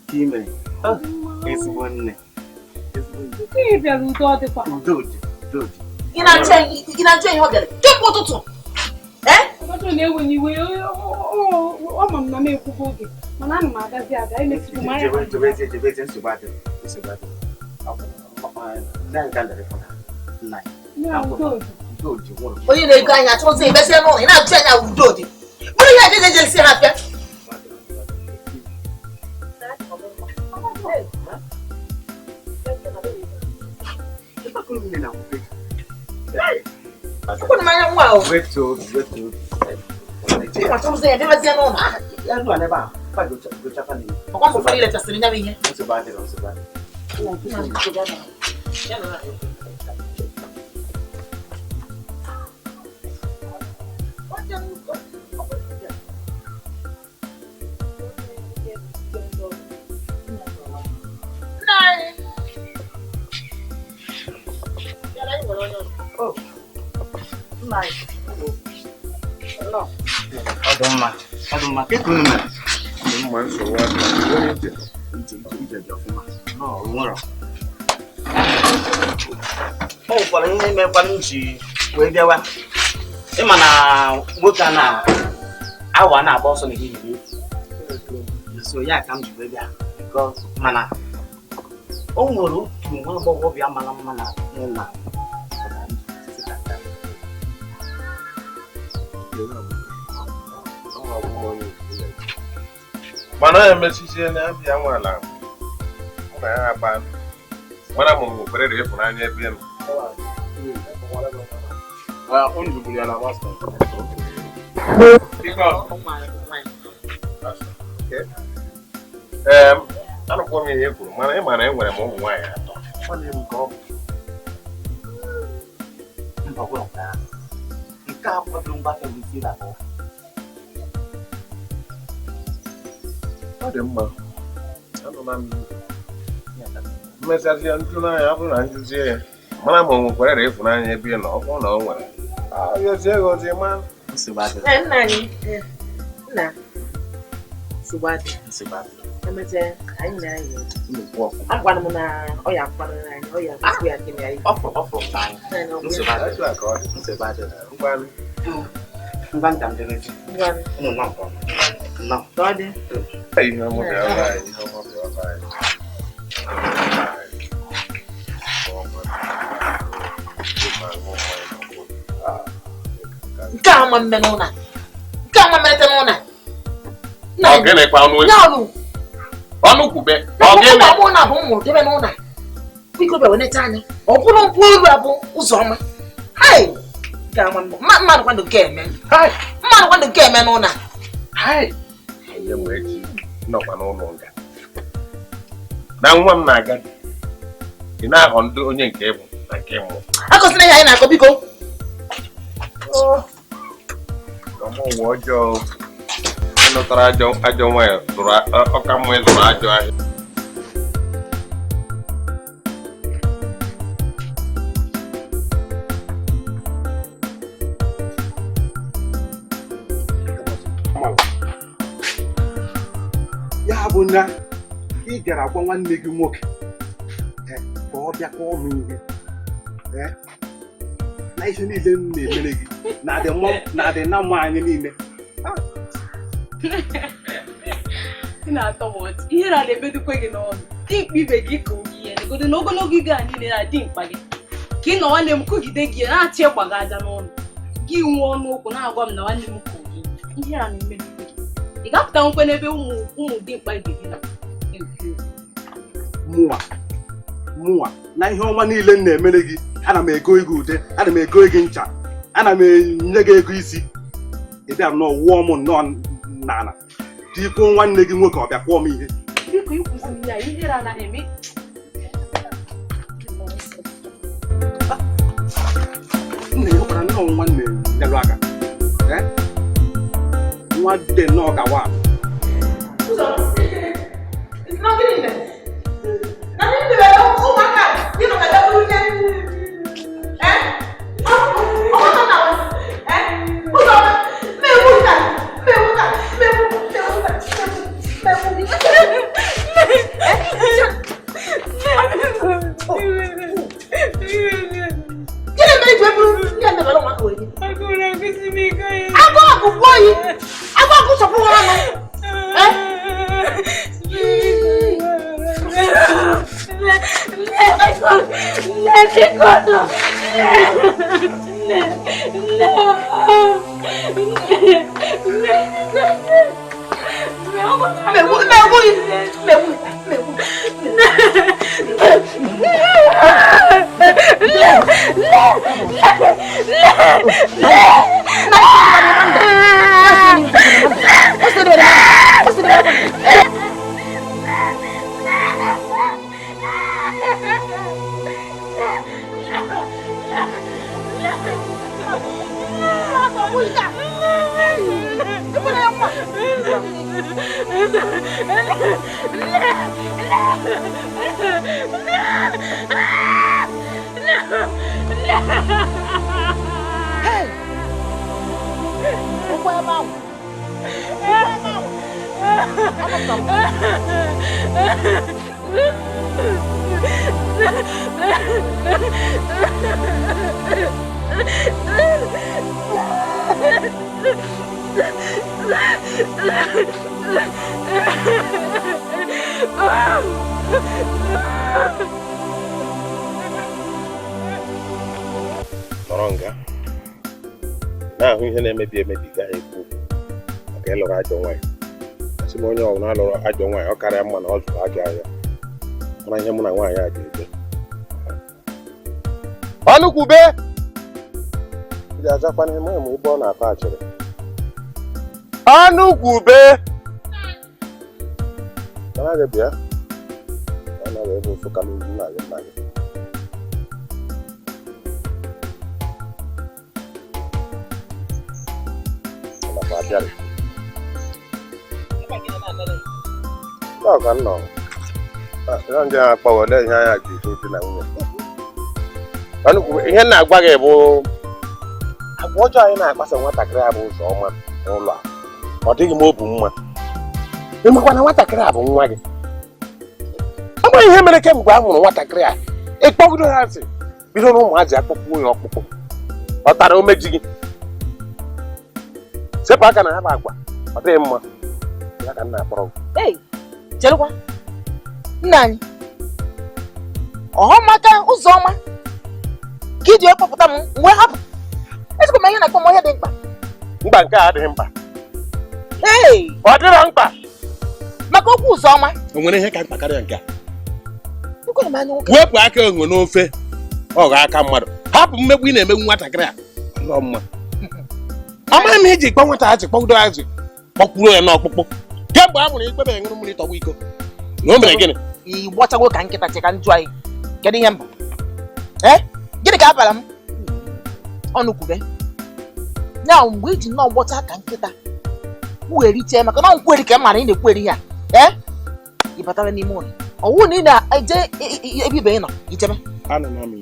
Kime. It's one. If you do the fun. Do. In a train, hobby. Don't go to. Eh? I don't know when you will. Oh, Mamma, make a boogie. When I'm mad, I make you my no, good. Well, you know, going at once, best and only. I'll tell you, do it. What do you have to say? Happy? What am I? Wow, wait to. What was there? Never seen on. I never. Good Japanese. One for you, let us in every year. What's about it? Also bad. Oh, nice. No. I don't mind. Get to me. No, tomorrow. Oh, for the name of Panucci, where there were. Emana, what are now? I want a boss on the hill. So, yeah, come to Vegas because Mana. Oh, no, one of your mana. Mana message na bia nwala. Na ya ba. Mana mo kwere re funa anya bia no. Onju buli ala master. Because okay. Ano ko mi ye kuru. Mana enwere mo nwa ya ato. Mana em ko. Mpako ka. Nka pa dumba ke bisi da ko. Ademma. Ano na message ya ntuna ya bụ na njuzie. Mana mo kwere re funa anya bia no ọ na o nwere. Ya jego zi man. Sibade. Nani? Na. Sibade. Amete anya ayo. Akwana mo na oya akwana na anya oya ku ya kini ayi. Ofo time. Sibade. That's what Sibade. Ngwan tam de nti. Ngwan. No. Gode. Hey, no mo ya vai. Kama menona. Ogene pa onu. No. Onu kube. Ogene. Mo na bo mo de menona. Biko be wona tanya. Opuno mpuru abo uzoma. Hey. Kama man kwando keme. Hai. Man kwando keme nona. Hai. Ye mwechi. No kwa no nga. Na nwa m na-aga. Ị na-ahụ ndị onye nke bụ na nke mụ. Akọsịna ya anyị na-akọ biko. Ọmụ ụwa ọjọọ. Ịnụtara ajọ nwanyị zụrụ ọka mmụọ zụrụ ajọ ahịa. Ya bụ na ị gara gwa nwanne gị nwoke ka ọ bịa kọọ m ihe na ihe niile m na-emere gị na-adị na mma anyị niile. Ị na-atọ m ọchị. Ihe na-emedukwe gị n'ọnụ. Dị mkpibe gị ka ihe negodo n'ogologo ige a niile na-adị mkpa gị. Ka ị nọ nwanne m kụgide gị na-achị ịgba gị aja n'ọnụ. Gị nwee ọnụ okwu na-agwa m na nwanne m kụ gị. Ihe a na-emedukwe gị. Ị ga-apụta nkwe n'ebe ụmụ dị mkpa ibe gị na. Mụnwa na ihe ọma niile m na-emere gị, ana m ego gị ude, ana m ego gị ncha, ana m enye gị ego isi. Ị bịa nnọọ wụọ m nnọọ n'ala. Tikwo nwanne gị nwoke ọ bịa kwụọ m ihe. Biko ịkwụsị ya ihe a na-eme. Nne ya gwara nnọọ nwanne nyelụ aka. Nwa dị nnọọ ka wa. It's not getting there. Nothing to do. Oh my God. You know that double weekend. Oh no no. Who's on? Me who's that? yi. Aba ku so fun wa no. Noronga. Na hu ihe na-emebi gaghị ekwu maka ịlụrụ ajọ nwaanyị. Asị m onye ọbụla lụrụ ajọ nwaanyị ọ karịa mma na ọ zụrụ ajọ ahịa. Mana ihe mụ na nwaanyị a ga-ebe. Ọnụkwube! Ị ga-azakwana ihe mụ ebe ọ na-akọ achịrị. Ọnụkwube! Kana gị bịa. Ọ na-ebe ebe ofu ka n'ugwu na-agị nna gị. Abịarị. Ọ ka nnọọ. Ihe ndị a kpọwele ihe anya ga-eji dị na nwunye. Ihe na-agwa gị bụ agwa ọjọọ anyị na-akpasa nwatakịrị a bụ ụzọ ọma n'ụlọ a. Ọ dịghị m obu mma. Ịmakwa na nwatakịrị a bụ nwa gị. Ọ bụrụ ihe mere kemgbe a mụrụ nwatakịrị a, ịkpọgido ha ntị bido na ụmụazị akpọkpụ ya ọkpụkpụ. Ọ tara omeji gị. Sepụ aka na ya bụ agwa, ọ dịghị mma. Ya ka nna akpọrọ gị. Ei, chelekwa. Nna anyị. Ọhọmaka ụzọ ọma. Ka iji ekpọpụta m mgbe hapụ. Ezigbo ma ihe na-akpọ m ihe dị mkpa. Mkpa nke a adịghị mkpa. Ei, Ọ dịrọ mkpa. maka okwu ụzọ ọma. O nwere ihe ka mkpa karịa nke a. Ekwere m anya nwoke. Wepụ aka enwe n'ofe ọ ga aka mmadụ. Hapụ mmegbu ị na-emegbu nwatakịrị a. Ọ mma. Amaghị m iji kpọ nwata azị kpọgido azị kpọkwuru ya n'ọkpụkpụ. Kemgbe a mụrụ ikpebe ya ṅụrụ mmiri tọgbọ iko. Na o mere gịnị? Ị gbọchago ka nkịta che ka njụ anyị. Kedu ihe mbụ? Gịnị ka abara m? Ọnụkwube. Ya mgbe iji nnọọ gbọcha ka nkịta kwugheriche maka na nkweri ka m mara ị na-ekweri ya. Ị batara n'ime ụlọ. Ọwụ na ị na-eje ebe ibe ị nọ ichebe.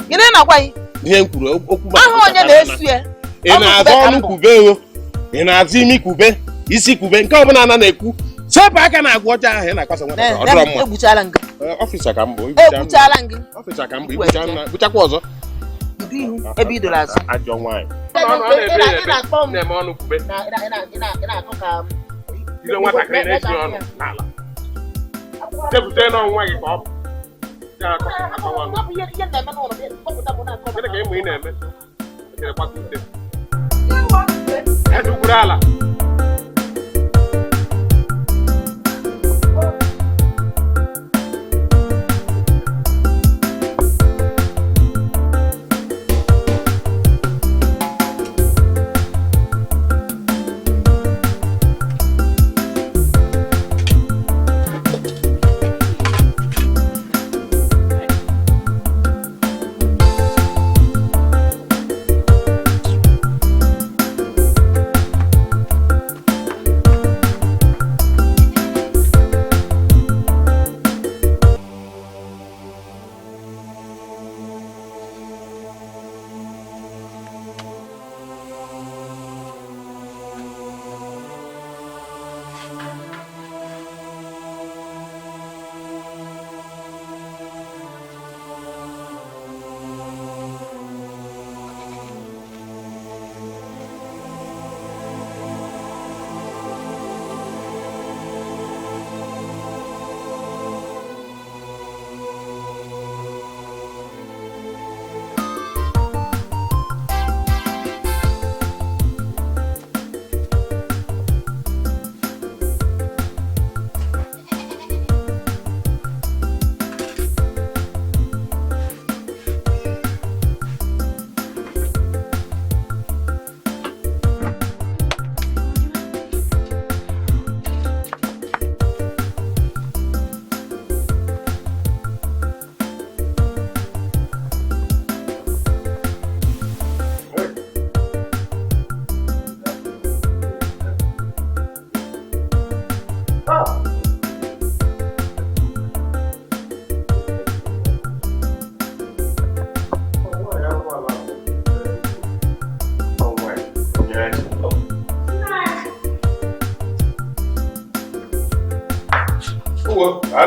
Gịnị na-agwa anyị? Ihe m kwuru okwu Aha onye na-esu ya. Ị na-azụ ọnụ kwube o. Ị na-azụ imi kwube, isi kwube nke ọbụla a na-ekwu. Sepụ aka na agwa ọcha ahụ ị na-akpasa nwata ọ dịrọ mma. Egbuchala gị. Ọfịsa ka mbụ. Egbuchala gị. Ọfịsa ka mbụ buchakwa ọzọ. Ibu ihu ebe ị doro azụ. Ajọ nwaanyị. Na-eme ọnụ kwube. Ile nwatakịrị na-esi ọnụ n'ala. Chepụta n'ọnụ nwa gị ka ọ bụ. Gịnị ka ịmụ ị na-eme? Ezukwuru ala.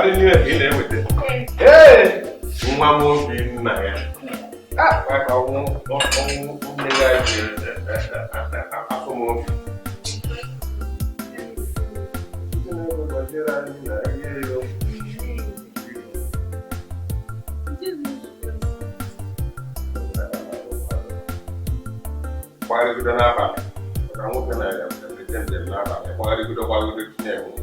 didn't hear him with it. Hey! Mama will be in my hand. I won't why did you not have it? I'm looking at it. Pretend they're not have it. Why did you not have it?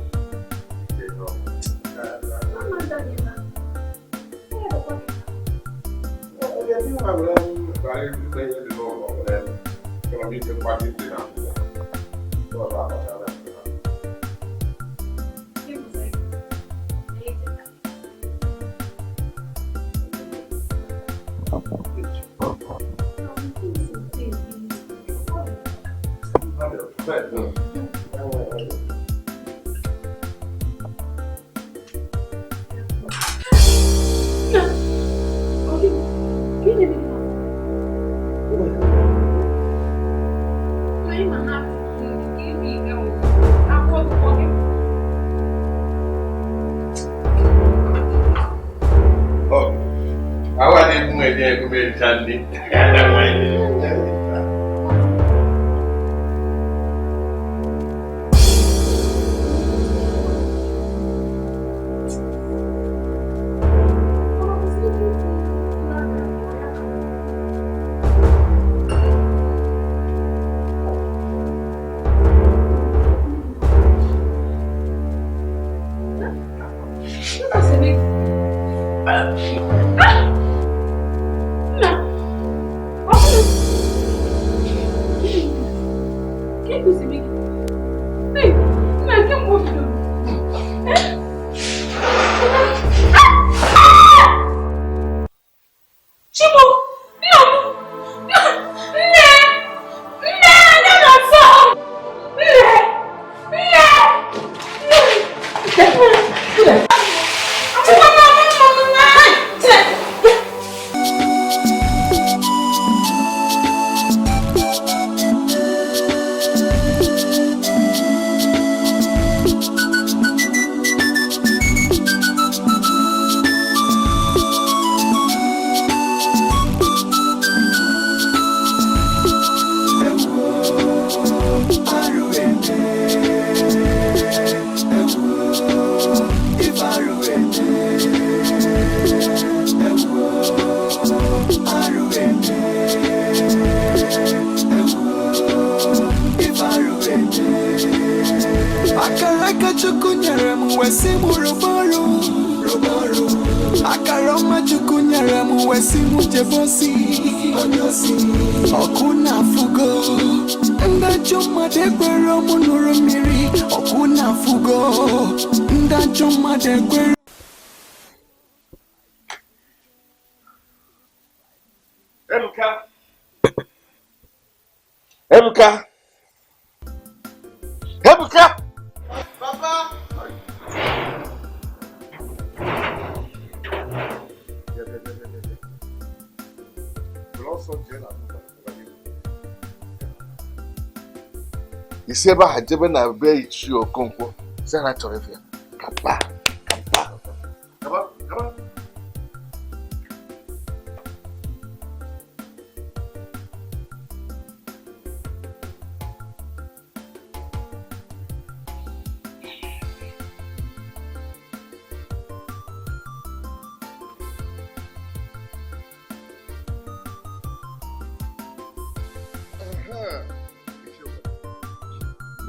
Iseba hajebe na be ichi okonkwo sana chorefia kapa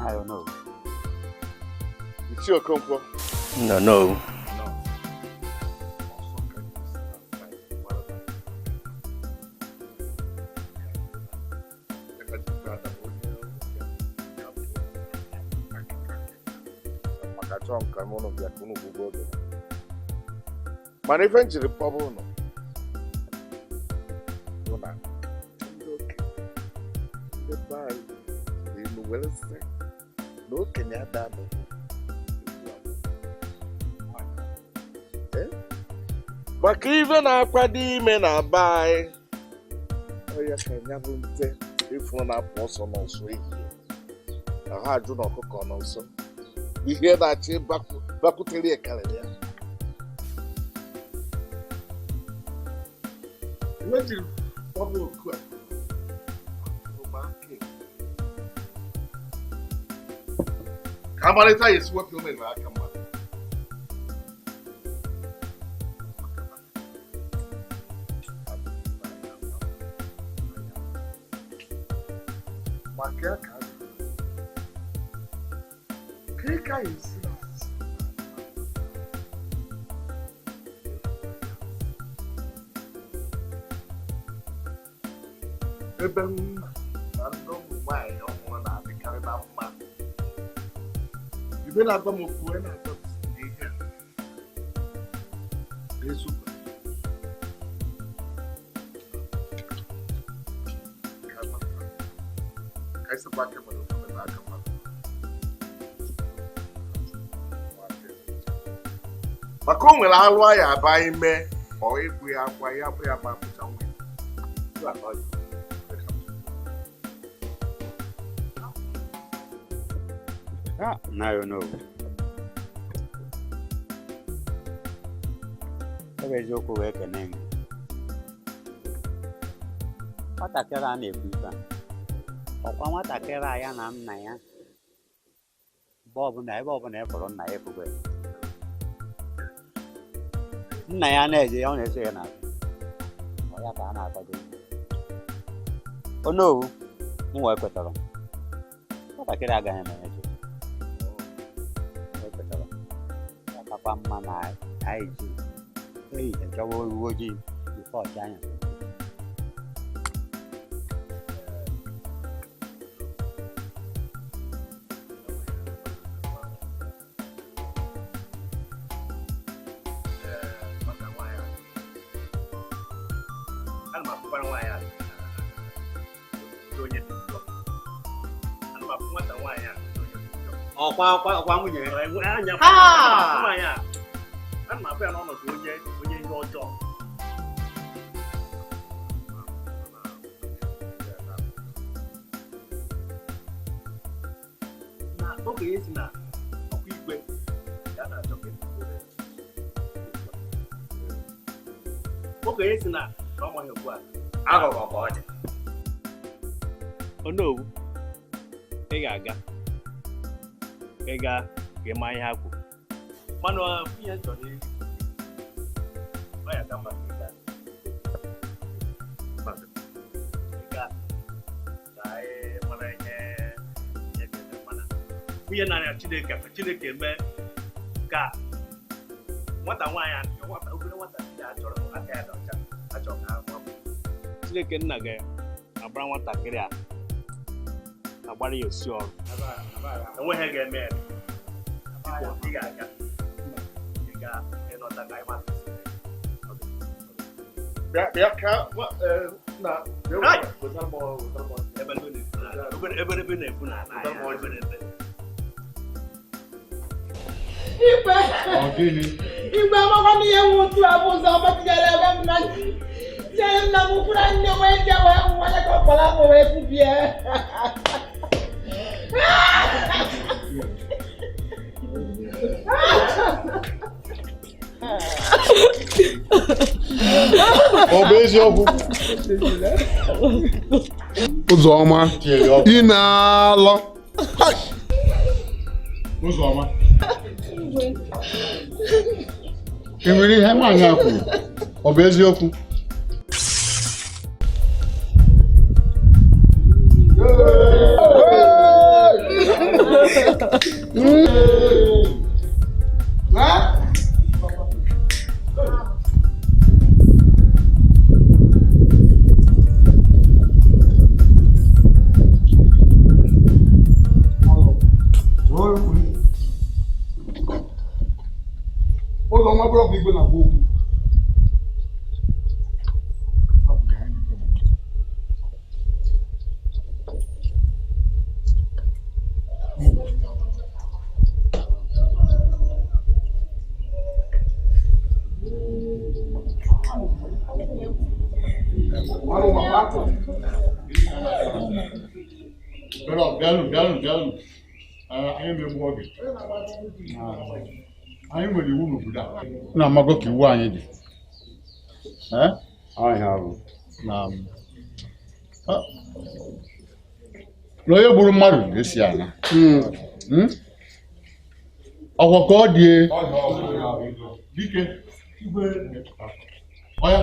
I don't know. It's your comfort. No. Mana ife njiri pọbụ nọ na ndị bayi dị n'uwere sị na okenye ada nọ maka ife na-akwado ime na bayi ọya ka ya bụ nte efu na-apụ ọsọ n'ọsọ ehihie na ha ajụ na ọkụkọ nọ nso ihe na-achị bakwutere karịrị ya What you want to cook? Come on, tell you what you mean. Come on. Kika is ebe nna na ndị ụmụ nwaanyị ọhụrụ na-adịkarị na mma. Ibe na-agba m okwu na-agba m ihe na-ezukọ. Ka isi kwa aka mmadụ ofe na aka mmadụ. Maka o nwere alụ ya aba ime ọ ịbụ ya akwa ya bụ ya ma pụta nwe. Now you know. Ebe eziokwu wee kene gị. Nwatakịrị a na-ekwu ife a. Ọkwa nwatakịrị a ya na nna ya. Ebe ọbụla ịfụrụ nna ya efugo ya. Nna ya na-eje ọ na-eso ya n'azụ. Ọ ya ka a na-akwado. Onowu, m wee kwetara. Nwatakịrị agaghị eme eche. Papa mma na anyị ji chọwa uwe ojii bifo ọcha anya. Ọkwa nwunye anya ya ana m abụ ya n'ọnọdụ onye ihe ọjọọ na okenye si na ọkwa igwe ya na-achọ okenye si na ọmaghị ugbu a aghọghọ ka ọ dị. Onowu, ị ga-aga ka ị maa ihe ha kwuru mana ihe chọrọ iri ọ ya ka mma ka anyị mara ihe mana nwunye narịa Chineke mee ka nwata nwaanyị obere nwata a chọrọ aka ya dị ọcha achọrọ ka ha gbapụ. Chineke nna ga-agbara nwatakịrị a agbara ya osi ọrụ enweghị ga-eme ya ị ga-aga ịnọta ka anyị masị bịa ka na ebe na-efu na Igwe amakwa n'ihe nwụtu abụ ụzọ ọgbatinyere ebe m na tinyere nna m kwụra nne wee ndị wee nwanye ka ọkpọrọ ahụ wee tubie. Ọ bụ eziokwu Ụzọma ị na-alọ Ụzọma ị nwere ihe nwaanyị a kwuru ọ bụ eziokwu? Ụzọma bụrụ ọgwụ igwe na-agba okwu. Bịanụ. Anyị na-egbu oge. Anyị nwere iwu n'obodo a. Na-amago ka iwu anyị dị. na onye gburu mmadụ ga-esi ala ọkwa ka ọ dị dike ọya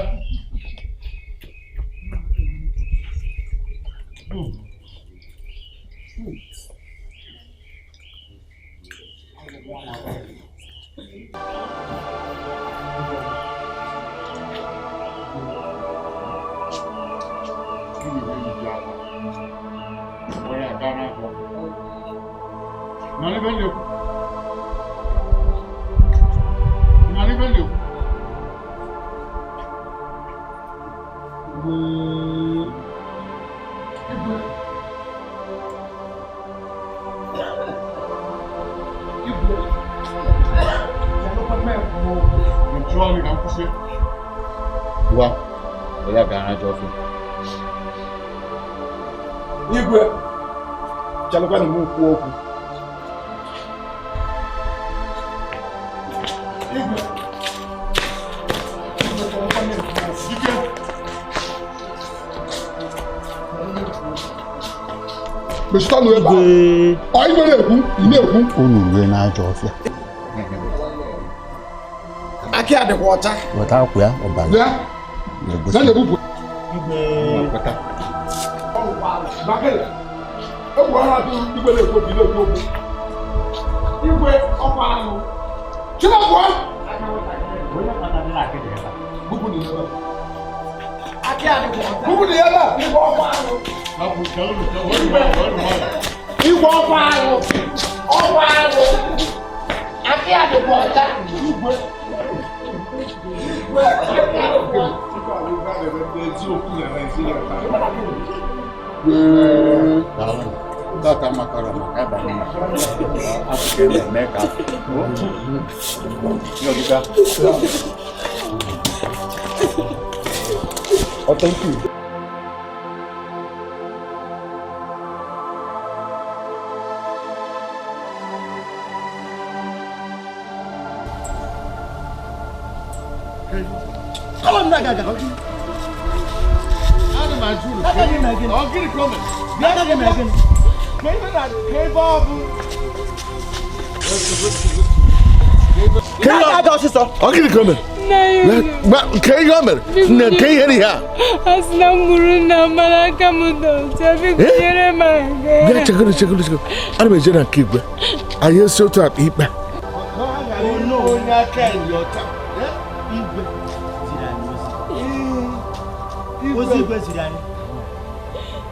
Igwe chalụkwa na okwu okwu Igwe Meshitanu ebe a anyị na-ekwu ị na-ekwu unu rue n'ajọ ọfịa akị adịkwa ọcha weta akwụ ya ọbara ya na-ebupụ Bakele, egwu ọha atụ igwe na-ekwu obi na-ekwu okwu. Igwe ọkwa anụ. Chinagwa! Bubu dị ebe. Bubu dị ebe. Igwe ọkwa anụ. Igwe ọkwa anụ. Ọkwa anụ. Akị adịkwa ọcha. Igwe. Data makara makaba ni apukele meka yodika oh thank you come on naga I'll get it coming.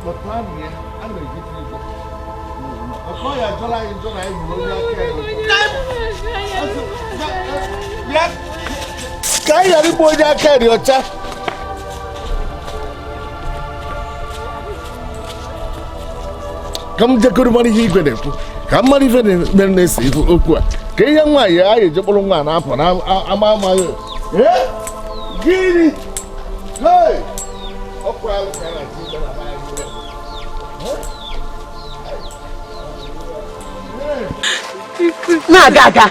But plan here, I'm going to get you. Of course, you're Can you boy that carry your chat? Come to good money he could have. Come on, even when they say, can you my eye? You're pulling one up and I'm my. Yeah? Giddy! Hey! Okay, can I see that? Na gaga.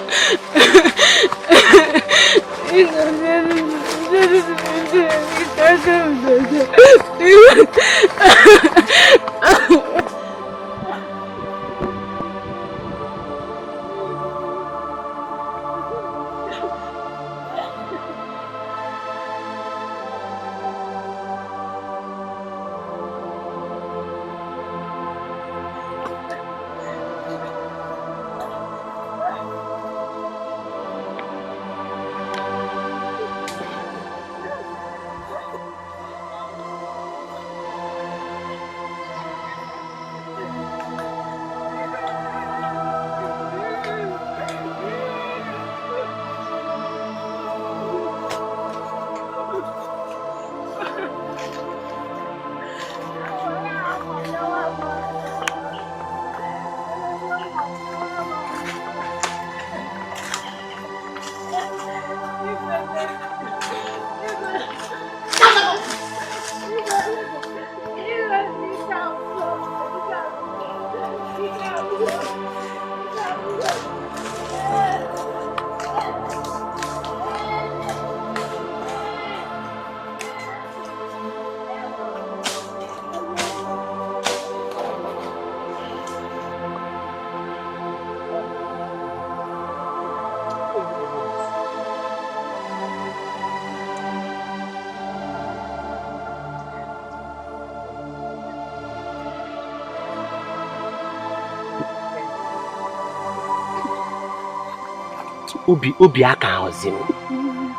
obi aka ahụzi m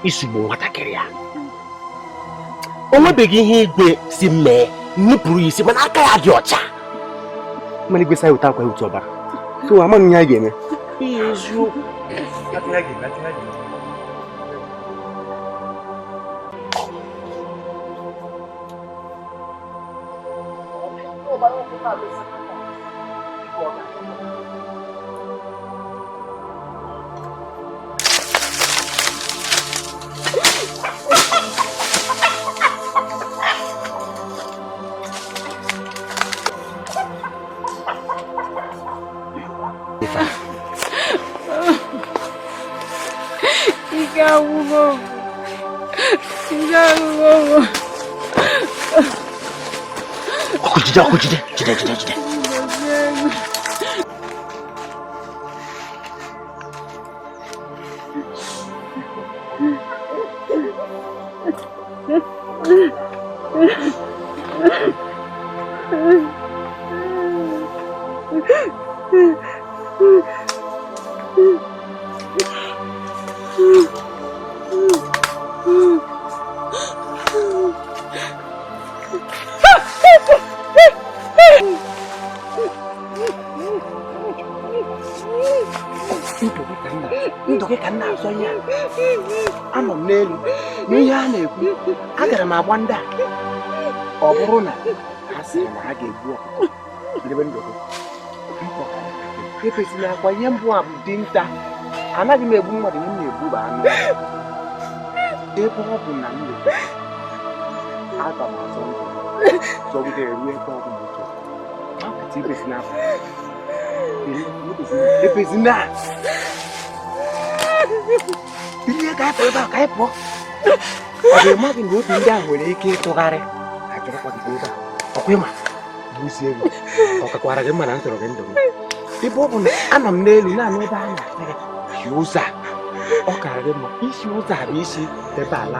isugbu nwatakịrị ya. O nwebeghị ihe igwe si mee nnupụrụ isi mana aka ya dị ọcha. Mana igwe sa ụta akwa ụtọ ọbara. So amaghị ihe a ga-eme. Ihe eziokwu. Jide. Ndoke ka nna azọ ya. Anọ m n'elu n'ihe a na-ekwu. Agara m agba ndị a. Ọ bụrụ na ha sịrị na ha ga-egbu ọkụkọ debe ndoke. Efesina akwa ihe mbụ a bụ dinta. Anaghị m egbu mmadụ, ihe m na-egbu bụ anụ. Ebe ọ bụ na ndoke aga m azọ ndụ zọgide eruo ebe ọ bụla ụtọ. Apụta efesina akwa. Efesina ihe ka anyị ebe a ka anyị pụọ. Ọ ga-emaghị na obi ndị ahụ nwere ike ịtụgharị. Achọrọkwa gị ebe a. Ọkwa ịma buzie egwu. Ọ kakwara gị mma na m chọrọ gị ndụ m. Ebe ọ bụ na anọ m n'elu naanị ebe a na-akpịrị si ụzọ a. Ọ kara gị mma isi ụzọ a bụ isi ebe ala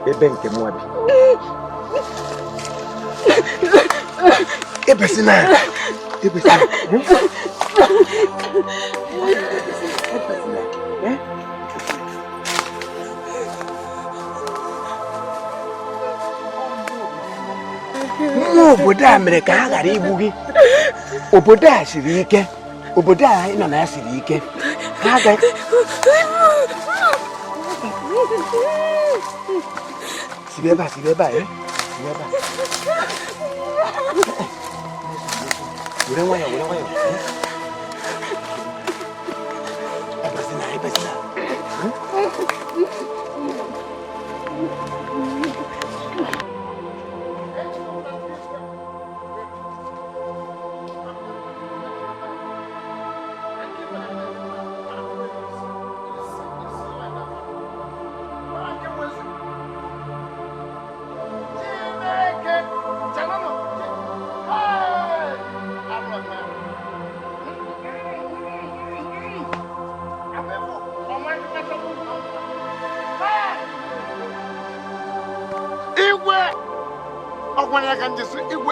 ebe nke mụọ bi. Ebesina. Nwa obodo a mere ka ha ghara igbu gị. Obodo a siri ike. Obodo a anyị nọ na ya siri ike. Ha agaghị. Sibe ebe a. Sibe ebe a. Were nwayọọ. Ebesina.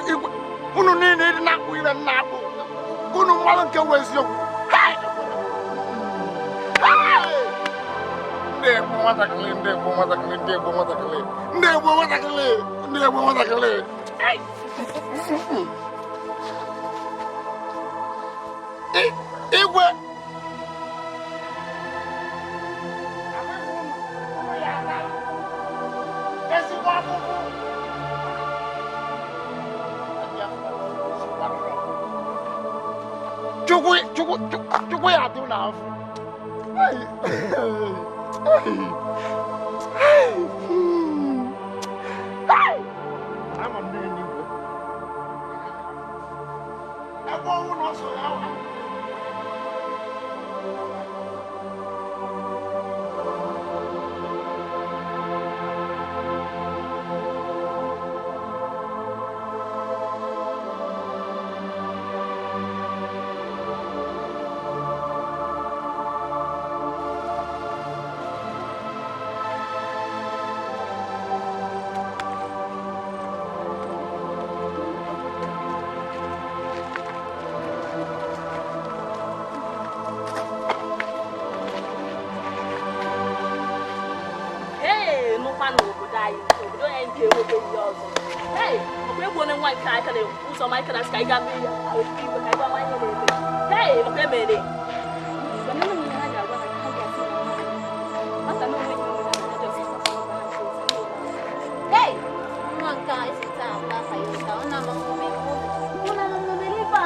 Igwe unu niile dị na-akpụ ire na-akpụ unu mmadụ nke nwe eziokwu. Ndị egbu nwatakịrị. Igwe Chukwu ya dị n'afọ. Ama m n'eluigwe. Ebe ọnwụ na ọsọ ya wa. kwa n'obodo anyị obodo anyị nke enwebe ihe ọzọ hey ọkwa egbu onye nwa nke aka na-ụzọ ma aka na sị ka anyị ga-ama ihe igwe ka anyị gwa nwanyị na-eme hey ọkwa emere hey nwa nke a esita aka ka ya ka ọ na-amụ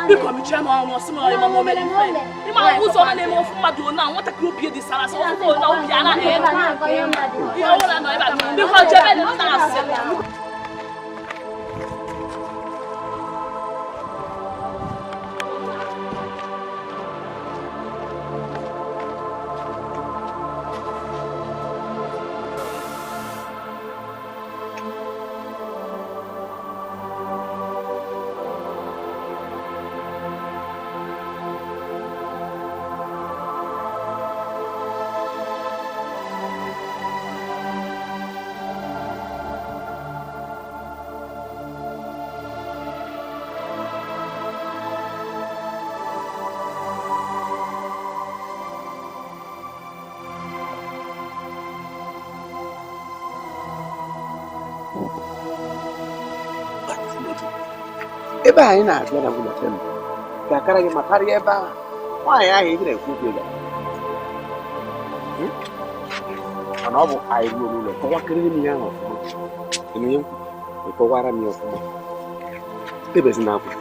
biko mechie m ọnụ ọsị m ọrị ma mụ mere mfe ịma ụzọ ọ na-eme ofu mmadụ na nwatakịrị obi dị sara asị ọfụfụ na obi anaghị ihe ọbụla nọ ebe a biko jebe na asị ebe anyị na-abịa na nwunye m ga-akara gị ma karịa ebe ahụ nwaanyị ahụ ejiri ekwu okwu ego mana ọ bụ anyị ruo n'ụlọ kọwakịrị m ya ahụ ọfụma enye nkwu ịkọwara m ya ọfụma ebezi na akwa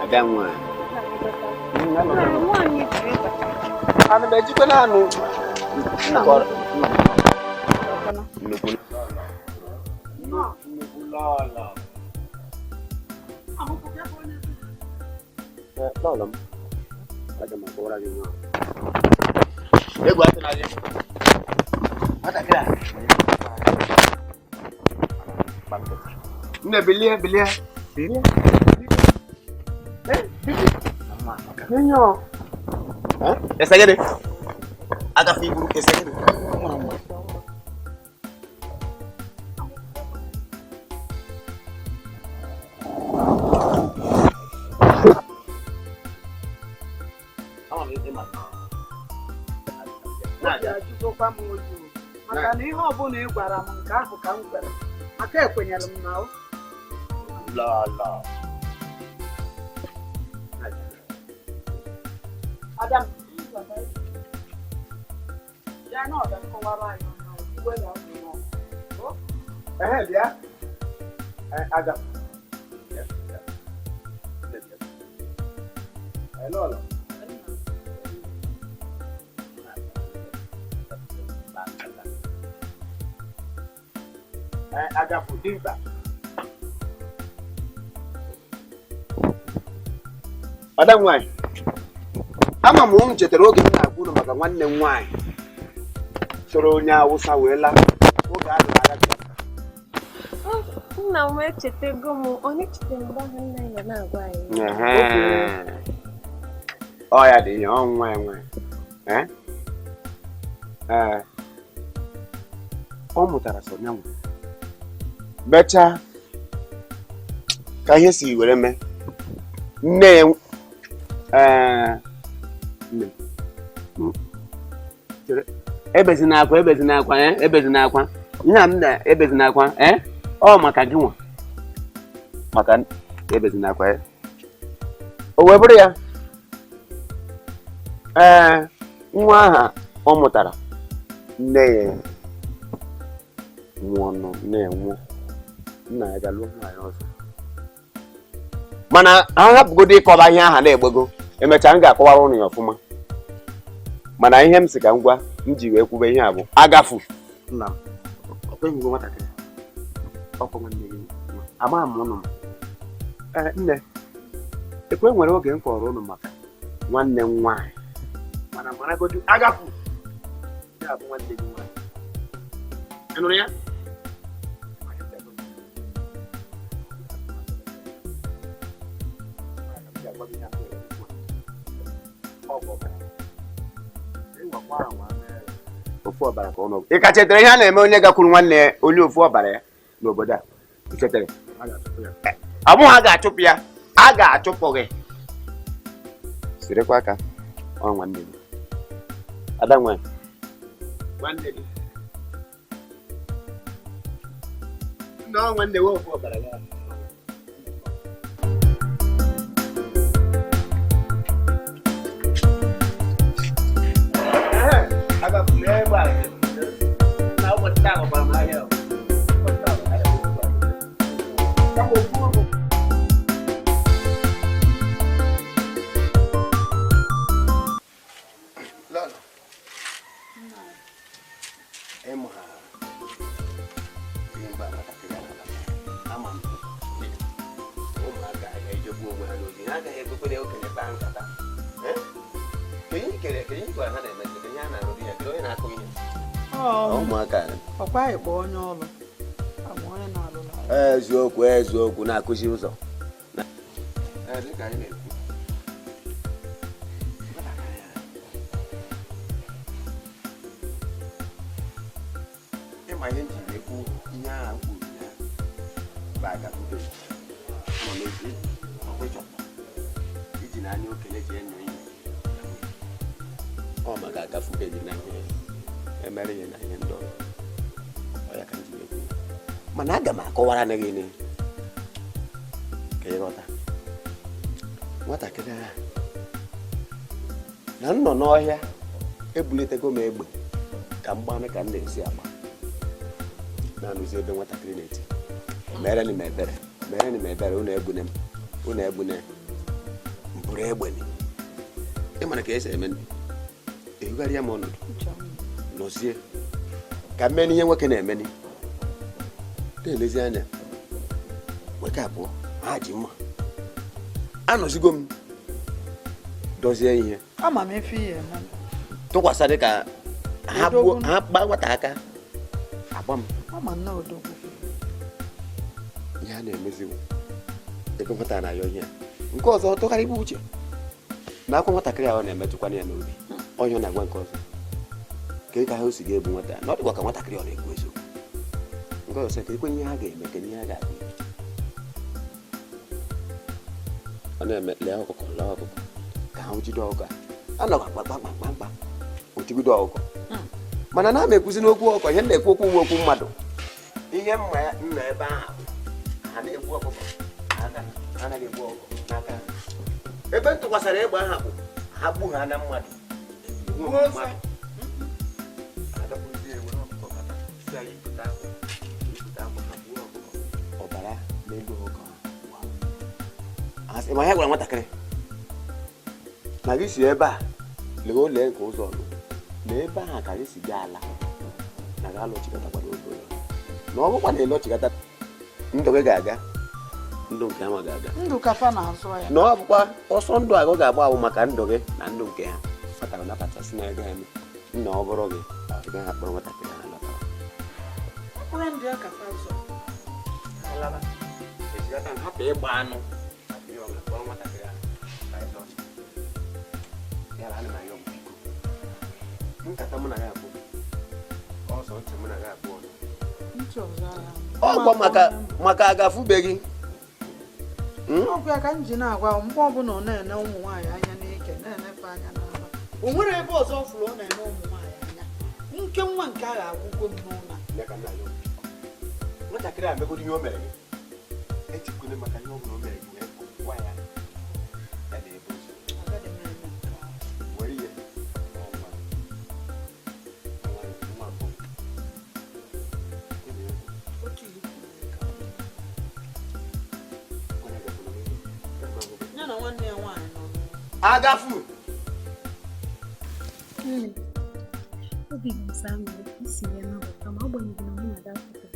ada nwa ana be jikwa na anu bilia Nyo. Esa gede. Aga figuru esa gede. Maka na ihe ọbụla ị gwara m nke ahụ ka m gwara aka ekwenyere m na o la Adam ya na ọ ga-akọwara anyị na uwe na ọgwụ bịa Adam hello agafu dimba Adam nwanyị ama m chetara oge m na-agwa unu maka nwanne m nwanyị chọrọ onye Awụsa wee laa oge a dụrụ agha nna m echetego m onye chetara mgbe ahụ nna ya na-agwa anyị ọ ya dị ihe ọnwa enwe ọ mụtara so nyanwụ bechaa ka ihe si were mee nne ya ebezina akwa ihe a m na-ebezina akwa ọ maka gị nwa maka ebezina akwa o wee bụrụ ya nwa aha ọ mụtara nne ya nwụọ nne ya nwụọ nna ya ga-alụ nwaanyị ọzọ mana ha hapụgodo ịkọba ihe aha na-egbego emechaa m ga-akọwara ụnụ ya ọfụma mana ihe m si ka m gwa m ji wee kwube ihe a bụ agafu nna m ọkweghị nwatakịrị ọkwa nwanne gị amaghị m ụnụ nne ekwe nwere oge m kọrọ ụnụ maka nwanne m nwaanyị mana maragodu agafu ya bụ nwanne gị nwaanyị ị nụrụ ya ofu ọbara ka ọnụ ị ka chetara ihe a na-eme onye gakwuru nwanne onye ofu ọbara ya n'obodo a chetara abụghị a ga-achụpụ ya a ga-achụpụ gị sirikwa aka ọ nwanne gị ada nwanne gị nna ọ nwanne gị ofu ọbara ya eziokwu na-akụzi ụzọ ịma ihe nji ekwu ihe agha kwuru ya bụ agafube nọ n'ozi ọkwụchọpụ iji n'anya okenye ji enyo ihe ọ maka agafube gị na ihe emere ihe na ihe ndị ọzọ ọ ya ka nji ekwu mana aga m akọwara na gị ka ịghọta nwatakịrị ahụ na nnọ n'ọhịa ebulitego m egbe ka mgbanụ ka m na-esi agba na-anụzi ebe nwatakịrị na-eti mere m ebere unu egbune mpụrụ egbe ịmara ka esi eme ehugharịa m ọnọdụ nọzie ka mmeni ihe nwoke na-emeni na-elezi anya nwoke abụọ ha ji mma anọzigo m dozie ihe ama m efe ihe tụkwasị dị ka ha gba nwata aka agba m ama nna odogwu ihe a na-emeziwo ebe nwata na-ayọ ihe nke ọzọ tụgharị igbu uche na akwa nwatakịrị ahụ na-emetụkwana ya n'obi onye ọ na-agwa nke ọzọ ka ha o si ga-ebu nwata na ọ dịkwa ka nwatakịrị ọ na-ekwu eziokwu nke ọzọ ka ekwenye ihe ha ga-eme ka ihe ha ga-abụ ọ na-eme lee ọkụkọ ka ha jide ọkụkọ anọkwa kpakpakpakpakpa otigido ọkụkọ mana na m ekwuzi n'okwu ọkụkọ ihe na-ekwu okwu mmadụ ihe mma ya nna ebe ahụ ha na-ekwu ọkụkọ anaghị egbu ọkụkọ n'aka ebe m tụkwasara egbe aha bụ ha gbu ha na mmadụ ọbara n'elu ọkụkọ ma ya gwara nwatakịrị na gị si ebe a lee ole nke ụzọ nụ na ebe ahụ ka gị si bịa ala na ga alọchikọtakwara obodo na ọ bụkwa na ịlọchikọta ndụ gị ga-aga ndụ nke ha ga-aga ndụ kafa na-azụ ya na ọ bụkwa ọsọ ndụ agụ ga-agba awụ maka ndụ gị na ndụ nke ha fatara na kachasị na ego eme nna ọ bụrụ gị ị gaghị akpọrọ nwatakịrị ha lọtara mkpụrụ ndụ ya kafa ụzọ hapụ ịgba anụ nkata mụ na ya abụọ ọsọ ntị mụ na ya abụọ ọgwọ maka agafubeghị ọgwụ ya ka m ji na-agwa mgbe ọbụla ọ na-ene ụmụ nwaanyị anya n'ike na-enefe anya n'aba o nwere ebe ọzọ fụrụ ọ na-ene ụmụ nwaanyị anya nke nwa nke agha agwụgwọ m n'ụlọ nwatakịrị a megoro ihe o mere gị echikwele maka ihe ọ bụla o mere gị wee gwa ya na-ebe were ihe agafu obi m isi ya na ọka ma agbanyeghị na mụ na dapụta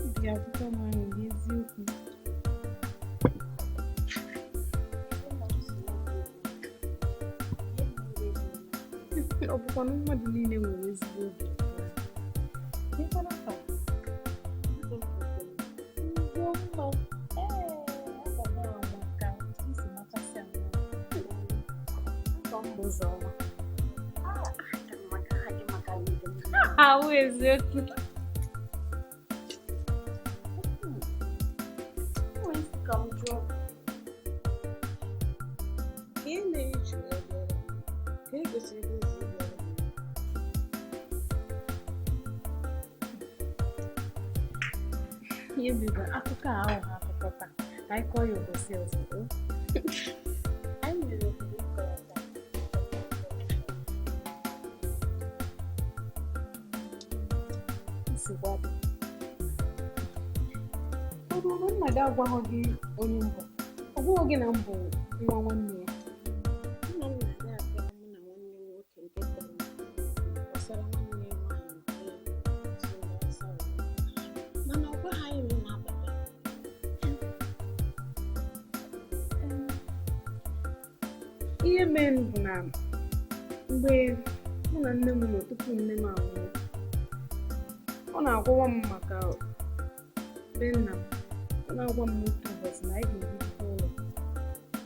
obi akwụkwọ m ahụ bụ eziokwu ọ bụkwa na mmadụ niile nwere ezigbo obi Uzoma. How is it? Come job. Can they Can you see this? You be the Africa. I call you the sales. I'm really what? My dad was again on you. Who again? I'm born. One year. Ihe mere bụ na mgbe mụ na nne m nọ tupu nne m anwụọ, ọ na-agwawa m maka be nna m. Ọ na-agwa m otu ụbọchị na anyị ga-ebipụta ụlọ.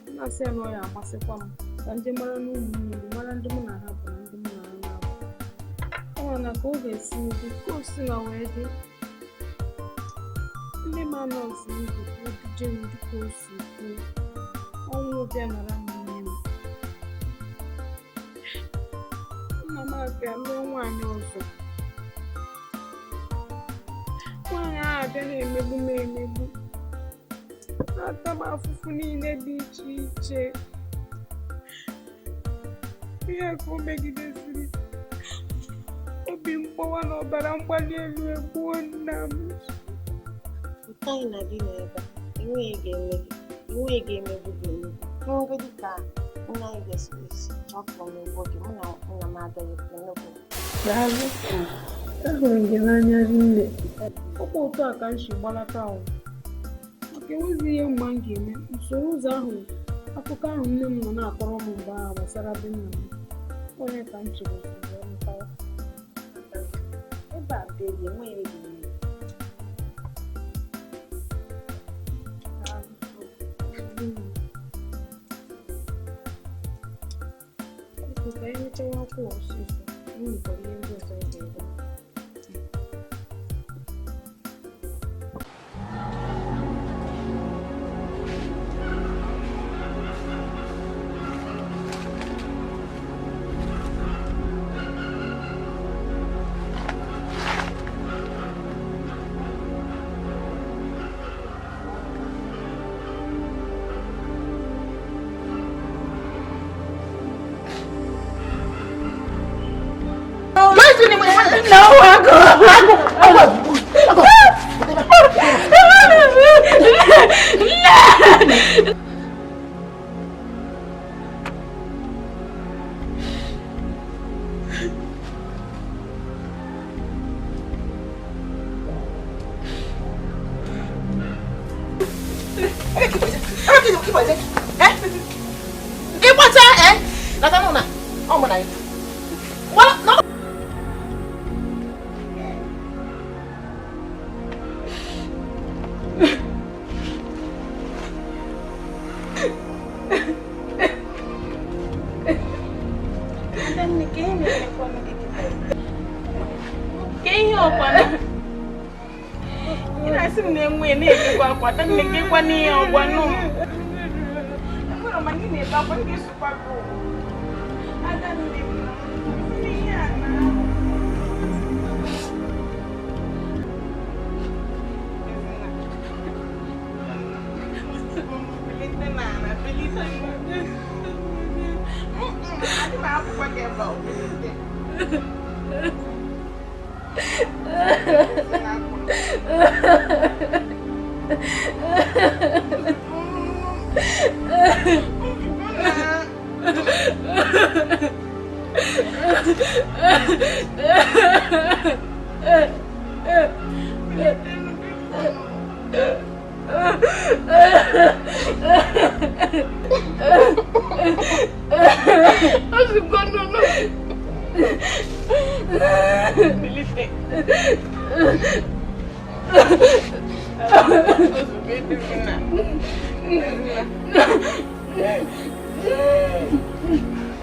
M na-asị ya na ọ ya amasịkwa m ka ndị mara na ụmụnne m mara ndị mụ na ha bụ na ndị mụ na ha na-abụ. Ọ nwere na ka ọ ga-esi dị ka o si na wee dị ndị ma nọọsụ ndụ oduje m dịka o si kwuo ọnwụ bịa nara m nne m. Nna m abịa lụọ nwaanyị ọzọ. Nwaanyị ahụ abịa na-emegbu m emegbu, na-ata m afụfụ niile dị iche iche. Ihe ka o megidesiri obi mgbawa na ọbara mgbali elu egbuo nna m. Anyị na-adị n'ebe enweghị ga-emegbu gị emegbu. N'oge ka nna anyị ga-esi chọpụ n'ugbo gị, mụ na nna m agaghị n'ugbo. Daalụ. Ahụrụ m gị n'anya rinne. Ọkwa otu a ka m si gbalata ahụ. Maka enweghị ihe mma m ga-eme. Usoro ụzọ ahụ, akụkọ ahụ nne m nọ na-akọrọ m mgbe ahụ gbasara be nna m. Onye ka m chịrị ozugbo mkpawa. Ebe a beghị enweghị ga-eme. Ka anyị mechawa akwụ ọsịsọ, m nwekwara ihe ndị ọzọ ị ga-ebe.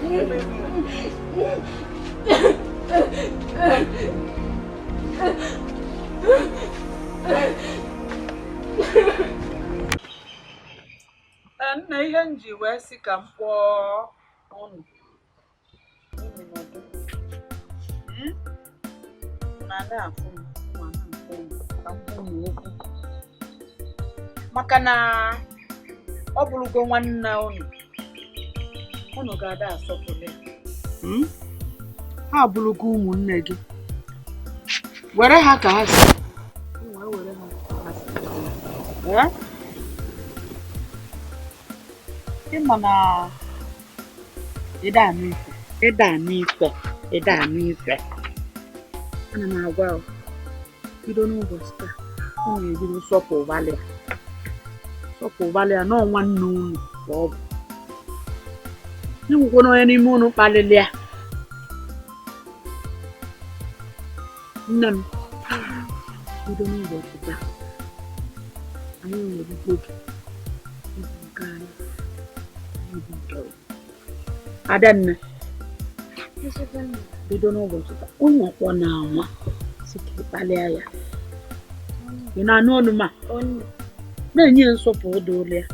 Nna ihe m ji wee sị ka m kpọọ unu na-afụ m okwu maka na ọ bụrụgo nwanne unu ga-ada asọpụrụ ya. Ha abụrụgo ụmụnne gị, were ha ka ha si ịma na ịda anụ ife ana m agwa bido n'ụbọchị taa unu ebido sọpụrụ ya nọọ nwanne unu ka ọ bụ ịnwekwana onye n'ime unu kpalili ya. Nne m bido n'ụbọchị taa anyị na-ebubo gị nke anyị Adanne bido n'ụbọchị taa onye ọkwọ na-anwa si ka ịkpalịa ya. Ị na-anụ olu ma na-enye nsọpụrụ dị olu ya.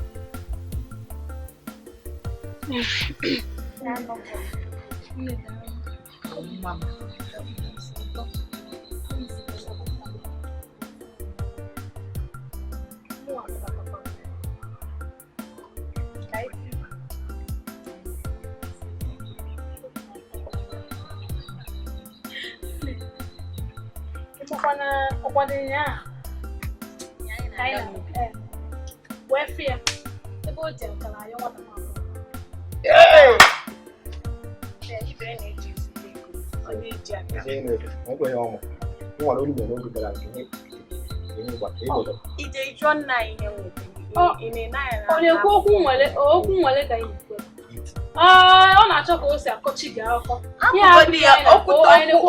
Ọ na-achọ ka o si akọchi gị akọ.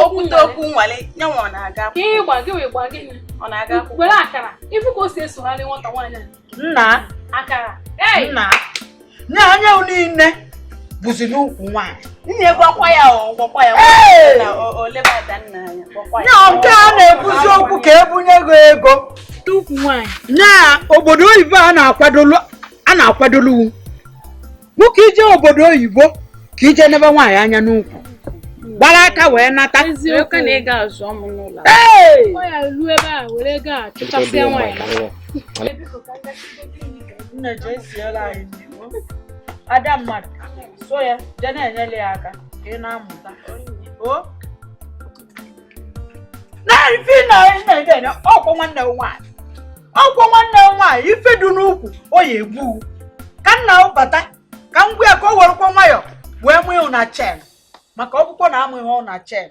Okwute okwu nwale nyanwa ọ na-aga. Ka ịgba gị wee gba gị Ọ na-aga. Were akara. Ifu ka o si esogharị nwata nwaanyị a. Nna Akara. Nna nye anya niile bụzi n'ukwu nwaanyị. Nne gwakwa ya na oleba adanna anya. Nya nke a na-ekwuzi okwu ka ebunye gị ego. Ukwu nwaanyị. Na obodo oyibo a na-akwadolu nwoke ije obodo oyibo ka ije nebe nwaanyị anya n'ukwu gbara aka wee nata. Eziokwu na ị ga-azụ ọmụ n'ụlọ. Ọ ya ruo ebe a were ego a chụchasịa nwaanyị. Nne je esiela anyị n'igbo. Ada mmadụ so ya je na-enyere ya aka ka ị na-amụta. Na-ege ọkwọ nwanne nwaanyị ife dị n'ukwu o ya egbu ka nna ụbata ka m gwa ya ka o werekwa nwayọ wee mụọ na chen maka ọkpụkpọ na amụghị na chen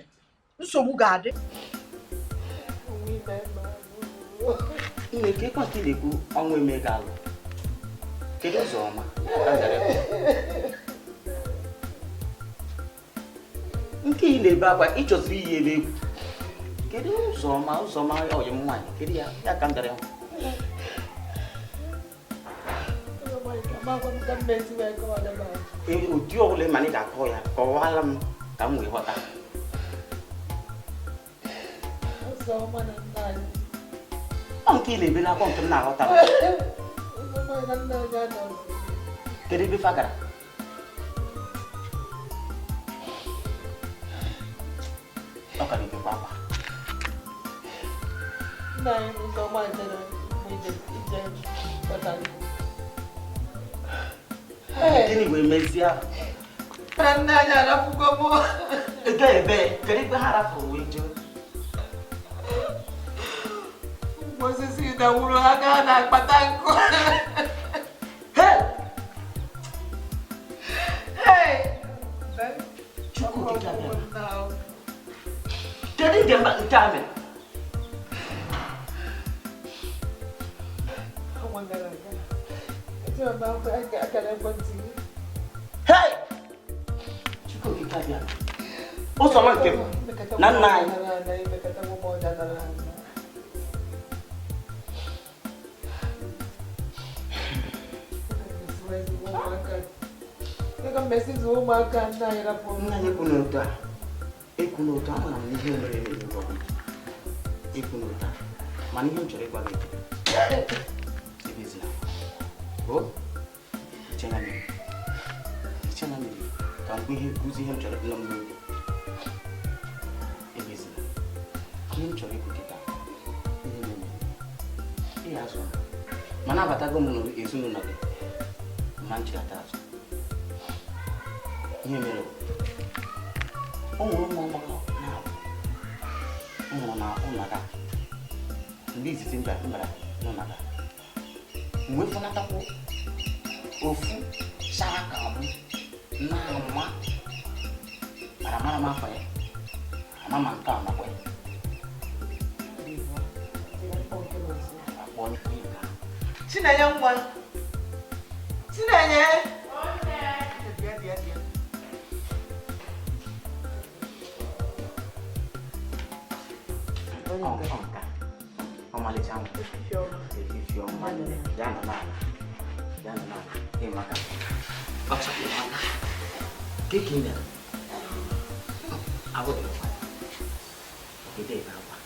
nsogbu ga-adị. Nne ka ịkwa ka na-ekwu ọnwa emega alụ kedu ụzọ ọma nke ị na-ebe akwa ịchọziri iyi ebe egwu kedu ụzọ ọma ọyị m nwaanyị kedu ya ka m dara ụdị ọbụla ịma ị ga-akọ ya kọwala m ka m wee ghọta. Ọ nke ị na-ebe n'akwa nke m na-aghọta kedu ebe fa gara ọ ka na-ebekwa akwa gịnị wee mezie ego ebe kedu ebe ha rafụrụ wee jee osisi dawuru aka na-akpata nkụ. kedu nke a mere ụzọ nke m na nna anyị Ego mmesizi ụmụaka nna anyị rapụ. Nna anyị kwụ n'otu a. Ekwu n'otu a, mana m ihe mere n'ụlọ. Ekwu n'otu a. Mana ihe m chọrọ ịgwa gị. Ebezina. O? Ichena mmiri. Ichena mmiri. Ka m ihe nkụzi ihe m chọrọ ịnọ m n'oge. Ebezina. Ihe m chọrọ ikwu kịta. Ihe na-eme. Ihe azụ. Mana abatago m n'ezinụlọ gị. Ma nchịkata azụ. Ihe mere ọ nwụrụ ụmụ ọgbakọ na-abụ ọ nwụrụ na ụlọga ndị izizi mbara n'ụlọga mgbe fọnatakwu ofu chara ka ọ bụ na-ama mara afọ ya ama nke a makwa ya Chinenye nwa Chinenye ọmalịcha m efifi ọma ya nọ n'ala ịmaka ọchọpụ maka keke ị mere abụghị ọkwa ogede ebe akwa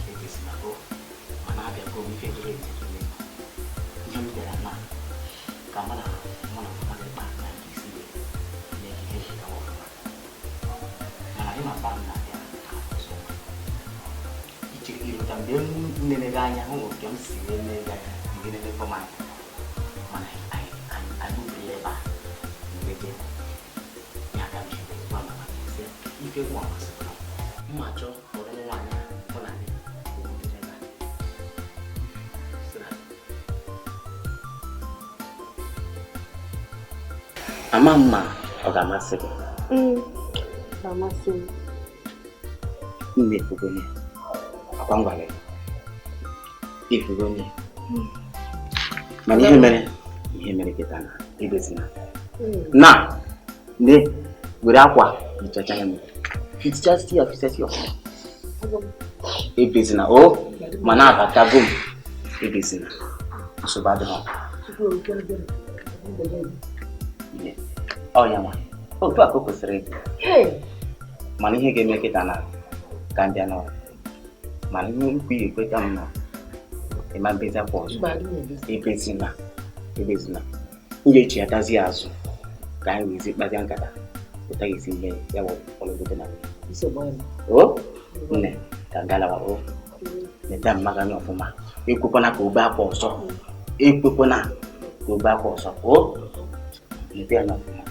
ebisi na bụ mana abịago m ife dịrị eme ihe m bịara na ka mụ na mmadụ kpa na nke isi na-egihe ka ọfụma mana ịma mba m na-abịa iruta mgbe m nene gị anya hụ nke m si nene gị anya mgbe nene fọmat mana anyị bụrụ ebe a mgbe dị ya ka m ji gwa maka ife gwa masịrị mma chọọ kpọrọ nwaanyị mụ na gị ama mma ọ ga-amasị gị ga-amasị m nne efugonye akwa ngwale efugonye mana ihe mere kịta na ebezina na nne were akwa hichacha ya fichasị ya ọfụma ebezina o mana abatago m ebezina nsogbu adịghị ọnya nwa otu a ka o kwesịrị ịdị mana ihe ga-eme kịta na ka mbịa n'ọrụ mana ihe nkwu ya ekweta m nọ ịma mbezi akwa ọzọ ebezina m ga-echi ya tazi azụ ka anyị wezi kpazia nkata ụta ga-esi ihe ya ọlụgodo na o nne ka ngalawa o neta mmaga anya ọfụma ekwekwana ka obe akwa ọzọ ekwekwana ka obe akwa ọzọ o neta anya ọfụma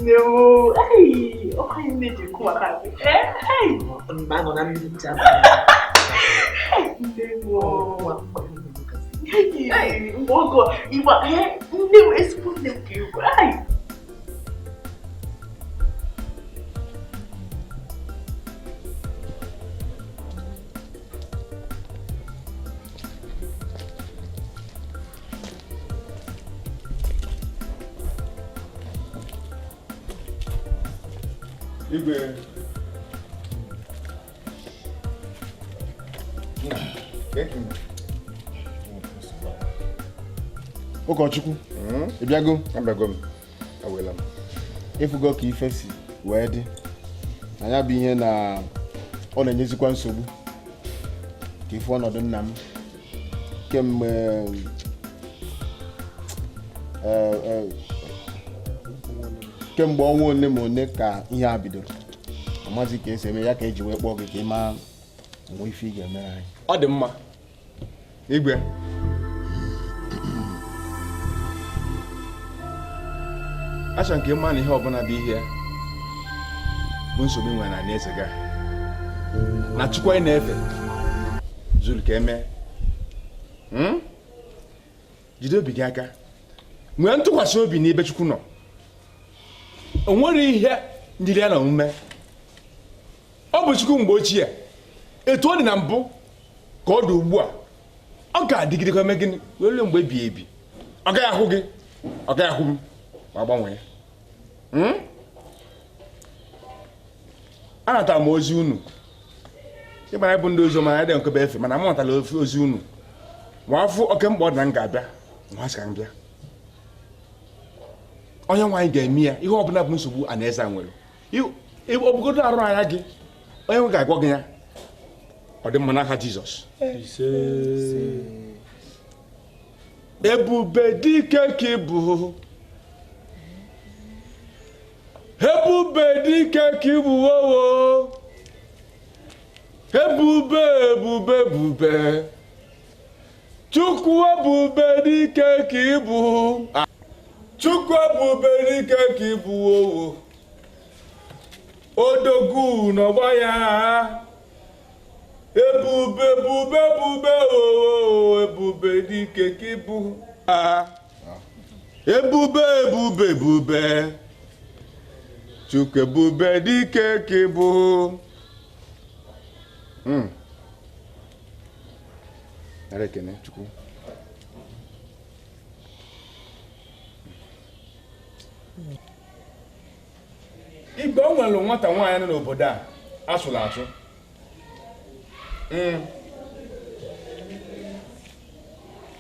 No, hey, oh, I need you come back. Hey, man, on a minute. Hey, Mogo, you are here. Never explain them to you, right? Igwe. Ụkọchukwu, ị bịago? Abịago m. Awela m. Ịfụgo ka ife si wee dị. Na ya bụ ihe na ọ na-enyezikwa nsogbu. Ka ife ọnọdụ nna m kemgbe ọnwa ole ma ole ka ihe a bidoro. Amazi ka esi eme ya ka eji wee kpọọ gị ka ị maa mgbe ife ị ga-emere anyị. Ọ dị mma. Igwe. Acha nke mma na ihe ọbụla bụ ihe bụ nsogbu nwere na n'eze gị na Chukwu anyị na-efe zuru ka eme jide obi gị aka nwee ntụkwasị obi n'ebe Chukwu nọ. O nwere ihe ndị ya na omume ọ bụ Chukwu mgbe ochie etu ọ dị na mbụ ka ọ dị ugbu a ọ ga-adịgidekwa eme gịnị wee ruo mgbe ebighị ebi ọ gaghị ahụ gị ọ ga-ahụ m ma gbanwee anatara m ozi unu ịgba ya bụ ndị ozi ọma ya dị nkebe efe mana m natara ozi unu ma afụ oke mkpa ọ dị na m ga-abịa nwa sị ka m bịa onye nwaanyị ga-eme ya ihe ọbụla bụ nsogbu a na-eze nwere obugodo arụ anya gị onye nwe ga-agwọ gị ya ọ dị mma n'aha Jizọs ebube dike ka ị bụ ebube dike ka ị bụ owo ebube ebube ebube Chukwu ebube dike ka ị bụ Chukwu ebube dike ka ị bụ owo odogwu n'ọgba ya ebube ebube ebube owo ebube dike ka ị bụ ebube ebube ebube Chukwu ebube dike ka ị bụ nara ekene Chukwu igbe o nwere nwata nwaanyị nọ n'obodo a asụrụ asụ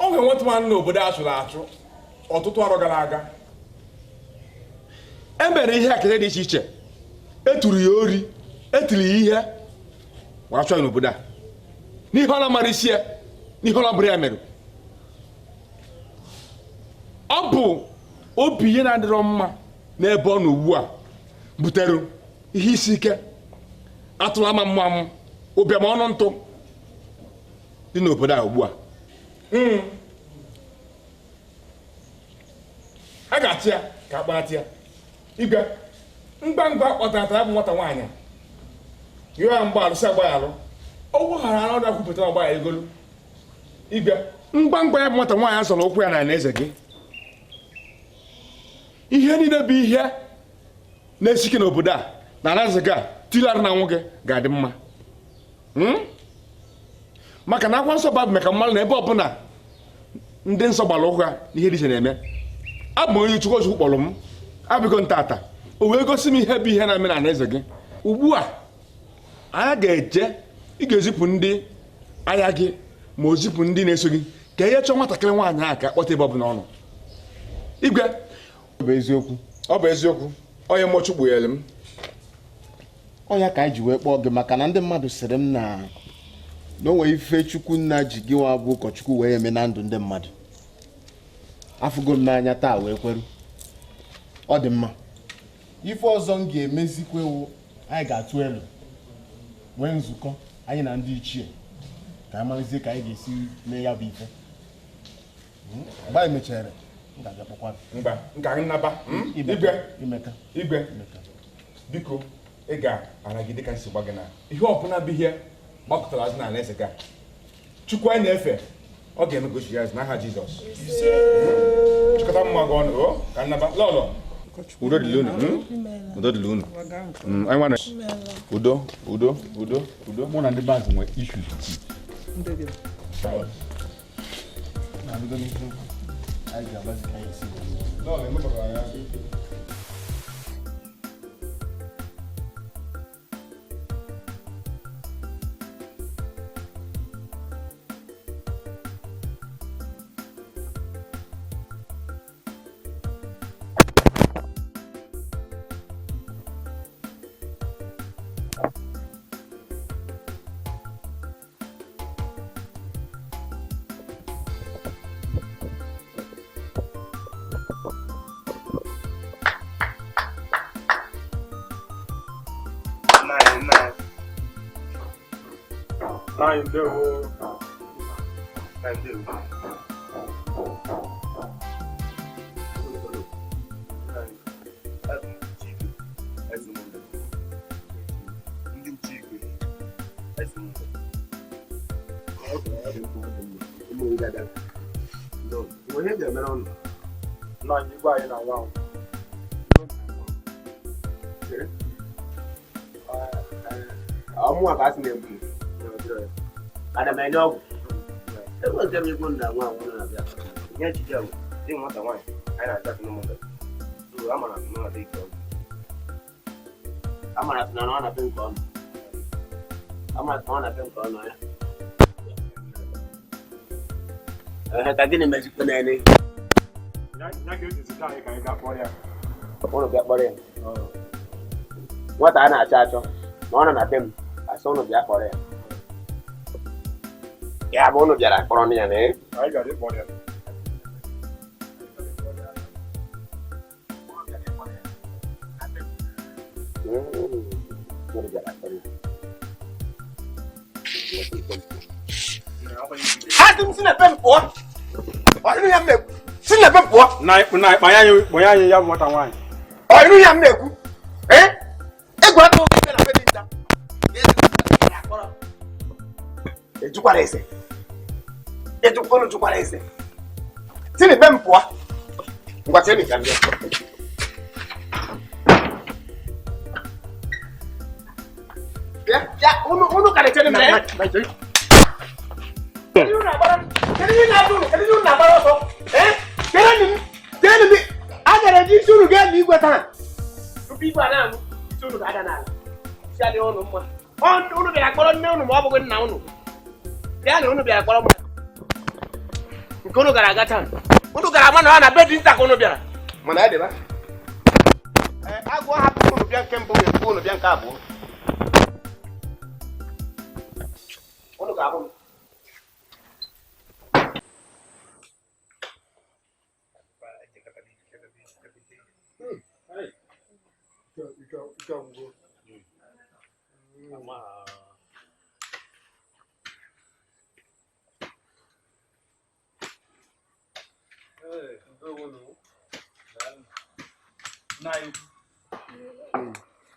o nwere nwata nwaanyị n'obodo a asụrụ asụ ọtụtụ arọ gara aga e mere ihe akịrị dị iche iche eturu ya ori etiri ya ihe wee chọọ ya n'obodo a n'ihe ọ na-amara isi ya n'ihe ọ na-abụrụ ya mere ọ bụ obi ihe na-adịrọ mma n'ebe ọ nọ ugbu a butere ihe isi ike atụrụ ama mmụ amụ ụbịam ọnụ ntụ dị n'obodo a ugbu a a ga-achị ya ka a kpatị ya igwe ngwa kpọtara ya bụ nwata nwaanyị yụọ ya mgba alụsị agba ya alụ ọgwụ ghara na ọ dakwupụta ọgba ya egolu igwe ngwa ya bụ nwata nwaanyị a sọrọ ụkwụ ya na eze gị ihe niile bụ ihe na-esike n'obodo a na anaghịzi ga tilara na nwụ gị ga-adị mma maka na akwa nsọ bụ maka mmadụ na ebe ọbụla ndị nsọ gbara ụkwụ ha n'ihe dị iche na-eme abụ onye Chukwu Chukwu kpọrọ m abịgo ntata o wee gosi m ihe bụ ihe na-eme na eze gị ugbu a anyị ga-eje ị ga-ezipụ ndị agha gị ma o zipụ ndị na-eso gị ka ihe chọọ nwatakịrị nwaanyị ahụ ka akpọta ebe ọbụla ọnụ igwe ọ bụ eziokwu onye mmụọ kpughere m ọnya ka anyị ji wee kpọọ gị maka na ndị mmadụ sịrị m na o nwere ife Chukwu nna ji gị nwa bụ ụkọchukwu wee eme na ndụ ndị mmadụ afụgo m n'anya taa wee kweru ọ dị mma ife ọzọ m ga-emezikwewo anyị ga-atụ elu nwee nzukọ anyị na ndị ichie ka anyị marazie ka anyị ga-esi mee ya bụ ife mgbe anyị mechara m ga-abịa kpọkwa nka nnaba igwe biko ị ga-anagide ka nsi gba gị na ihe ọbụla bụ ihe gbakọtara azụ n'ala eze ga Chukwu anyị na-efe ọ ga-emegochi ya n'aha Jizọs chịkọta mma gị ọnụ ka nnaba lọlọ udo dịla unu udo dịla unu anyị nwana udo mụ na ndị bazụ nwere issues ọmụ aka asị na-egbu ada m enye ọgwụ ebe nke m egwu nda nwa nwụrụ na-abịa ihe ejije dị nwata nwaanyị I na-acha no more. So I'm gonna know that it. I'm gonna know na pin kon. I'm gonna know na pin kon ya. Ka gini me sipo na ni. Na ke ji sika ka ga kpọrọ ya. Ono bịa kpọrọ ya. Nwata a na-achọ achọ ma ọ nọ na be m asị ụnụ bịa kpọrọ ya. Ya bụ ụnụ bịara kpọrọ ya na Anyị gara ịkpọrọ ya. Ụnụ bịara kpọrọ ya. Asị m si na be m pụọ. Ọ ịnụ ya m na-ekwu. Si na be m pụọ. Na kpanya anyị ya bụ nwata nwaanyị. Ọ ịnụ ya m na-ekwu. Egwu aka oge ibe na be dị nta. Ejukwara ese. Ejukwara ese. Si na be m pụọ. Ngwa sị ka m bịa. Ya, unu ka na-echere m na Kedu unu na-agbara ọsọ? Kedu a gara eji isi unu gaa n'igwe taa. Tupu igwe a na-anwụ, isi unu ga-ada n'ala. Isi adịghị unu mma. Unu bịara kpọrọ nne unu ma ọ bụghị nna unu. Ya na unu bịara kpọrọ mma. Nke unu gara aga taa. Unu gara ama na ha na be dị nta ka unu bịara. Mana ya dịba. Agwọ hapụ unu bịa nke mbụ ga-ekwu unu bịa nke abụọ. Unu ga-abụ m.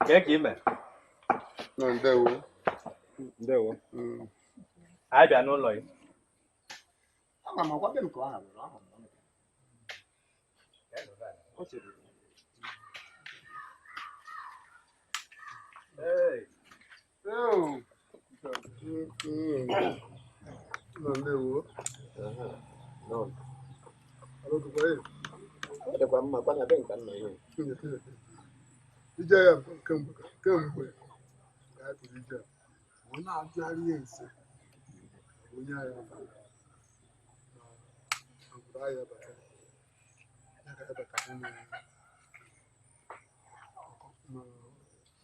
Kee ka ime? Ndewo. Ndewo. Anyị bịa n'ụlọ ya. Ama m agwa be m ka ọ ha nwere ahụ. Ndewo. Dịkwa mma gwa na be nka nna ya. Ije ya kemgbe ya tụrụ ije ọ na-ajụgharị ihe nse onye agha obodo ahịa bata ya ga-ebata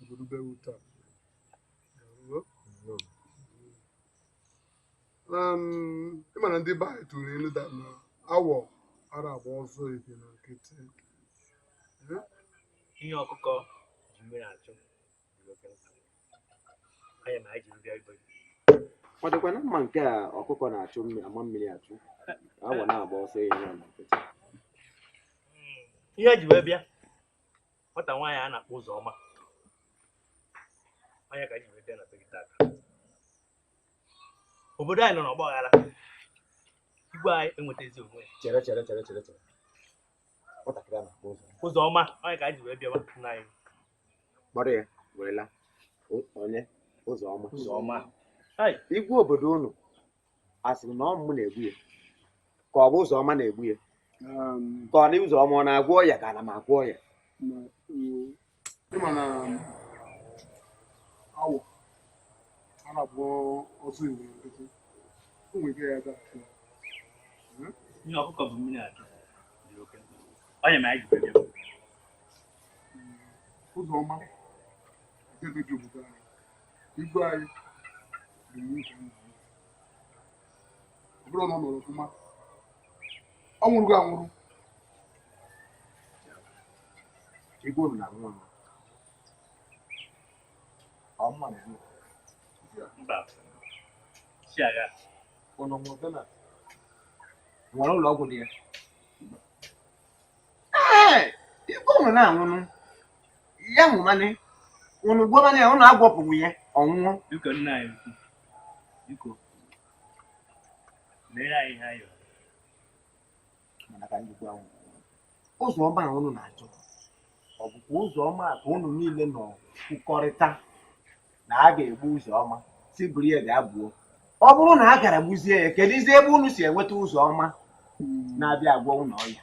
obodo bewu taa ịma na ndị be anyị tụrụ ilu da na awọ ara agba ọzọ ebe na nkịtị Ihe ọkụkọ ji mmiri achụ. Anya na anyị ji ndị igbo. Ọ dịkwa na mma nke a ọkụkọ na-achụ mmiri ama mmiri achụ. Awọ na-agba ọsọ ihe ya na nkịtị. Ihe eji wee bịa nwata nwaanyị a na-akpọ Ụzọma. Anya ka anyị ji wee bịa na be gị taata. Obodo anyị nọ n'ọgba aghara. Igwe anyị enwetazi onwe ya. Chere. Nwatakịrị a na-akpọ Ụzọma, anya ka anyị ji wee bịa nna anyị. Kpọrọ ya werela onye Ụzọma. Igwe obodo unu asịrị na ọmụ na-egbu ya ka ọ bụ Ụzọma na-egbu ya ka ọ na Ụzọma ọ na-agwọ ya ka ana m agwọ ya. Ịma na awọ a na-agba ọsọ igbo na nkịtị o nwere ike ya ga Ihe ọkụkọ bụ mmiri achụ. Anya ma anyị ji wee bịa. Ụzọma ebe dị obodo anyị igwe anyị dị nwoke nna ya ọ bụrụ na ọ nọrọ ọfụma ọ nwụrụgo anwụrụ. Igwe unu na-anwụ anwụ ọmụma na-enwe Mba. Si agha. ụnụ nwụrụ na nwere ụlọ ọgwụ dị ya. Igwe unu na-anwụnụ ya nwụmanị unu gwọmanị ya unu agwọpụghị ya ọnwụọ. Biko nna anyị ukwu. Biko. Mere anyị ihe anyị. Mana ka ndị gwa Ụzọma a unu na-achọ ọ bụkwa Ụzọma ka unu niile nọ kwukọrịta na a ga-egbu Ụzọma si buru ya gaa gbuo. Ọ bụrụ na a gara gbuzie ya kedụzi ebe unu si enweta Ụzọma na-abịa agwọ unu ọya?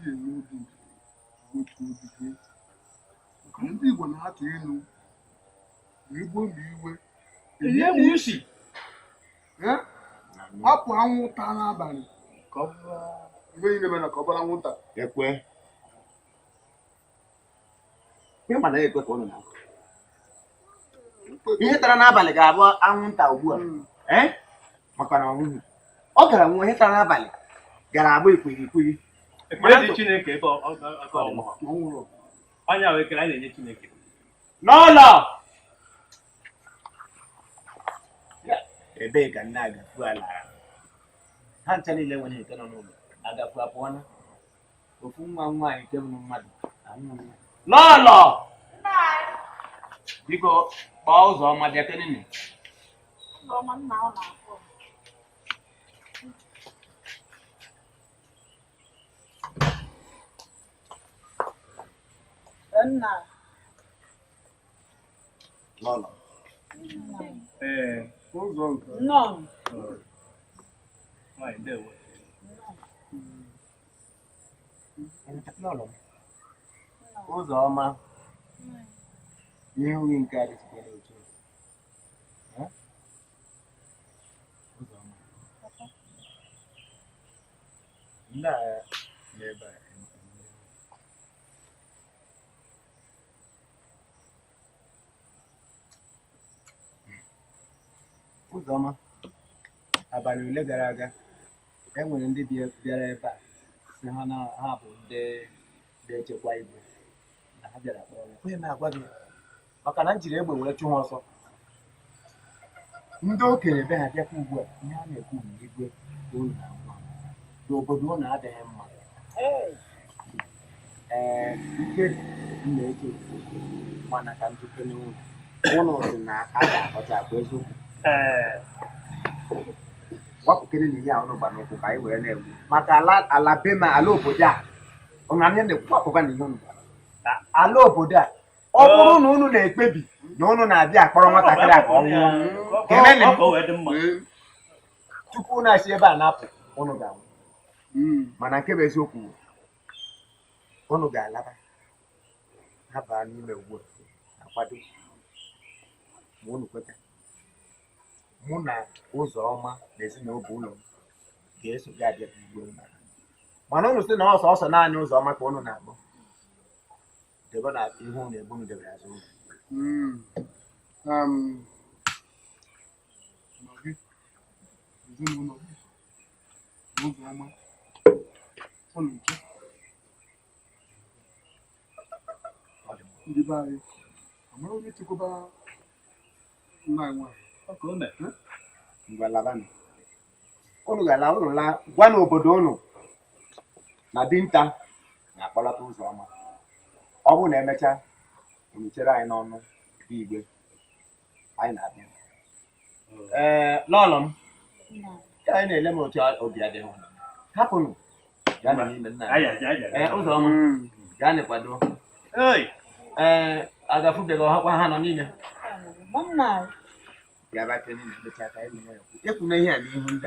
ihe n'obi otu obi gị maka ndị Igbo na-atụ ilu ma igbo ma iwe Ihe m isi. hapụ anwụnta n'abalị ka ọ bụrụ ebe niile mere ka ọ bụrụ anwụnta ekwe ihe mana ekwe ka ụnụ na ihe tara n'abalị ga-abụ anwụnta ugbu a maka na ọ gara nwa ihe tara n'abalị gara agba ikwighịkwighị Ekele dị Chineke ebe ọnwụrụ. Onye ahụ ekele anyị na-enye Chineke. n'ụlọ ebee ka nne agafu ala ha ncha niile nwere nke nọ n'ụlọ agafu apụọna ofu nwa nwaanyị nke bụ mmadụ n'ụlọ biko kpọọ ụzọ ọma bịa kenene n'ụlọ ụzọ nke Nwaanyị ndewo. ụzọ ọma ihe nri nke a dịsikwara otu ụzọ ọma ndị a n'ebe a Ụzọma, abalị ole gara aga enwere ndị bịara ebe a si ha bụ ndị na-echekwa igwe na ha bịara kpọrọ onye na-agwa gị maka na m jiri egbe were chụ ha ọsọ ndị okenye be ha bịakwa ugbu a ihe a na-ekwu bụ igwe unu na nwa n'obodo unu adịghị mma ike m na-eche mana ka njikere ụlọ si na a ga-akọcha akwa eziokwu gbapụkere na ihe ahụ gba n'ụkwụ ka anyị were na-egbu maka ala be ma ala obodo a ụna ihe na-ekwu akụkọ na ihe unu ala obodo a ọ bụrụ na unu na-ekpebi na unu na-abịa akpọrọ nwatakịrị a ka ọ nwụọ tupu unu asi ebe a na-apụ unu ga-anwụ mana nke bụ eziokwu unu ga-alaba ha baa n'ime ugbu a akwado ma unu kweta mụ na ụzọ ọma na ezinụlọ ụlọ m ga-eso gị abịa igwe mana unu sị na ọsọ naanị ụzọ ọma ka unu na-akpọ debe na ihu na ebu m debere azụ ụlọ ezinụlọ ụzọ ọma ụlọ nche ndị be anyị amara onye chekwaba nna anyị nwanyị ngwalabanụ unu ga-ala unu laa gwa n'obodo unu na dinta na-akpọlata ụzọ ọma ọ bụrụ na emechaa unu chere anyị n'ọnụ bụ igwe anyị na-abịa lọlọ m anyị na-ele m otu obi adịghị hapụnụ gaa n'ime nna ụzọ ọma gaa n'ịkwado agafubeghị ọhakwa ha nọ n'ime ekwuna ihe a n'ihu ndị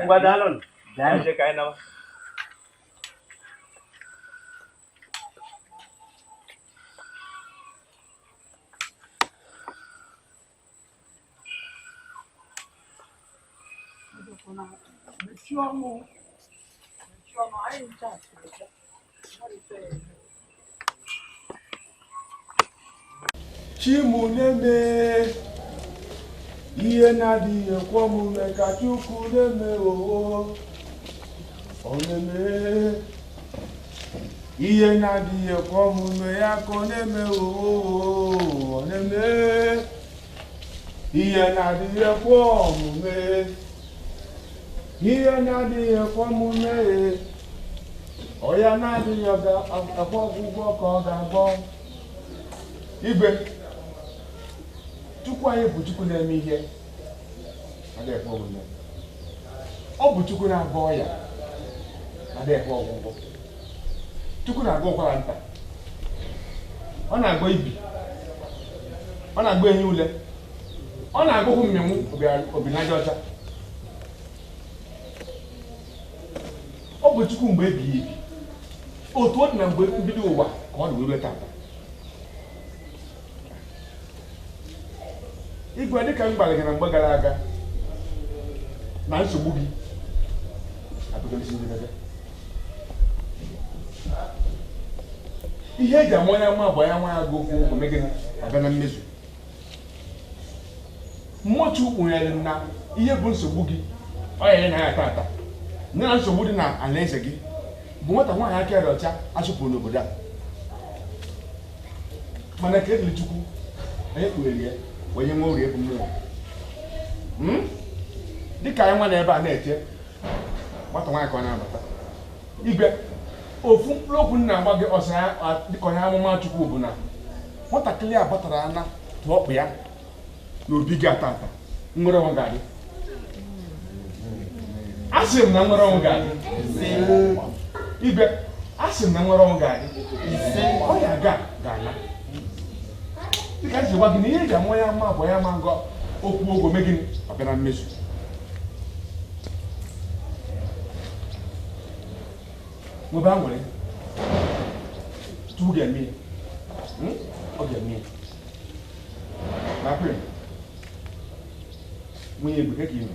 Chimuneme ihe na-adịghị ekwe omume ka Chukwu na-eme oho oneme ihe na-adịghị ekwe omume ya ka ọ na-eme oho oneme ihe na-adịghị ekwe omume ihe na-adịghị ekwe omume ọya na-adịghị ekwe ọgwụgwọ ka ọ ga-agwọ igwe Chukwu anyị bụ Chukwu na-eme ihe ọ bụ Chukwu na-agwọ ọya na-ekwe ọgwụgwọ Chukwu na-agwọ ụkwara nta ọ na-agwọ ibi ọ na-agwọ enye ule ọ na-agwọhụ mmenwu obinaja ọcha ọ bụ Chukwu mgbe ebighị ebi otu ọ dị na mgbe mbido ụwa ka ọ dị were tata igwe dịka m gwara gị na mgbe gara aga na nsogbu gị abụgolisi ndị bebe ihe eji ama onye ama bụ ya nwa ya gị okwu ụgwọ megịnị abịa na mmezu mmụọchi ukpughere na ihe bụ nsogbu gị ọ ya na ya tata nne na nsogbu dị na alaeze gị bụ nwata nwaanyị aka dị ọcha achụpụrụ n'obodo a mana ka ekele Chukwu anyị kpughere ya onye nwe orie bụ mmụọ dịka anyị nwa na ebe a na-eche nwata nwaanyị ka ọ na-abata igwe ofu mkpụrụ okwu nna agba gị ọsọ ya dịka onye amụma Chukwu bụ na nwatakịrị a batara ana tụọ ọkpụ ya n'obi gị atata nwere onwe ga-adị asị m na nwere onwe ga-adị igwe asị m na nwere onwe ga-adị ọ ya ga-ala dịka esi gwa gị na ihe ga-amụ ya mma bụ ya ma ngọ okwu ogwe mee gịnị ọ bịa na mmezu nwebe a nwere Chukwu ga-eme ọ ga-eme na apịrị nwunye egbe ka ime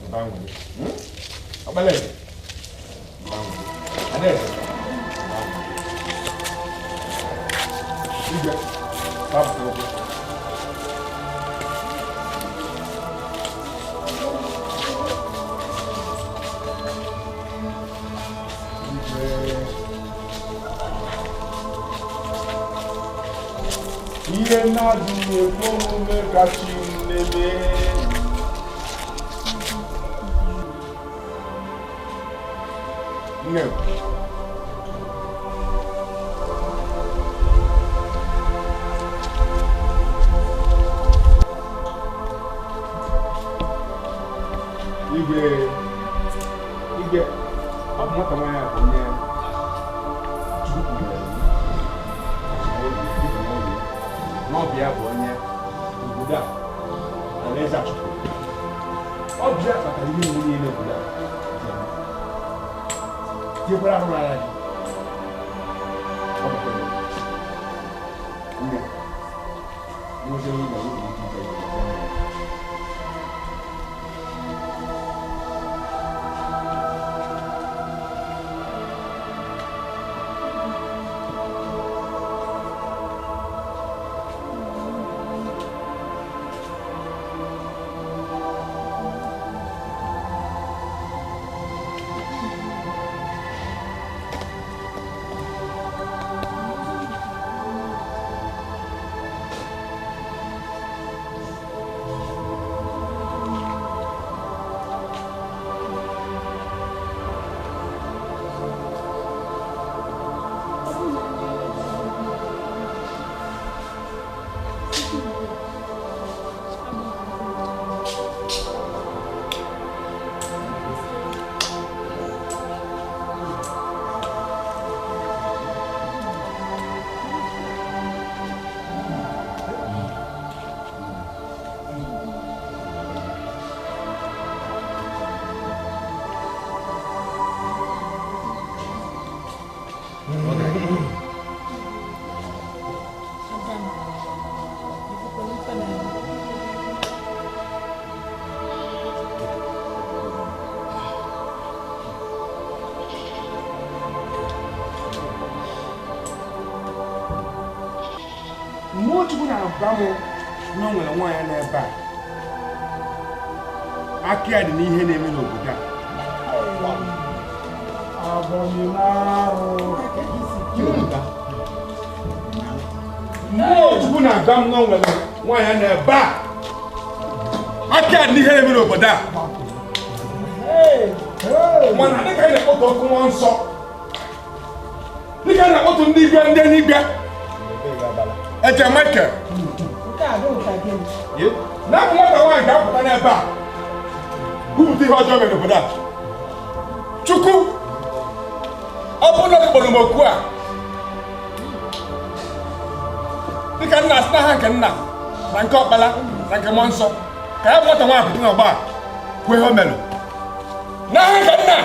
nwebe a nwere ọkpala eze adaeze igwe gbapụta ụkwụ ihe na-adịghị ekwe omume kacha nlele nne igwe ọ bụ nwata nwaanyị a bụ onye Chukwu n'ọbịa bụ onye obodo a alaeze achụpụ ọbịa kpatara ihe iwu niile obodo a jekwara arụ n'ala gị ọ batara nne nwoke onye na nwunye ike ike Chukwu na-agwa m na o nwere nwaanyị n'ebe a aka ya dị n'ihe na-eme n'obodo a Chukwu na-agwa m na o nwere nwaanyị n'ebe a aka ya dị n'ihe na-eme n'obodo a mana dịka anyị na-akpọtụ ọkụ nwa nsọ dịka anyị na-akpọtụ ndị igwe ndị n'igwe Eche Michael. Na bụ nwata nwaanyị ga-apụta n'ebe a kwupụta ihe ọjọọ mere n'obodo a. Chukwu ọ bụrụ na kpọrọ m okwu a dịka nna asị n'aha nke nna na nke ọkpara na nke mmụọ nsọ ka ya bụ nwata nwaanyị pụta n'ọgba a kwuo ihe o mere n'aha nke nna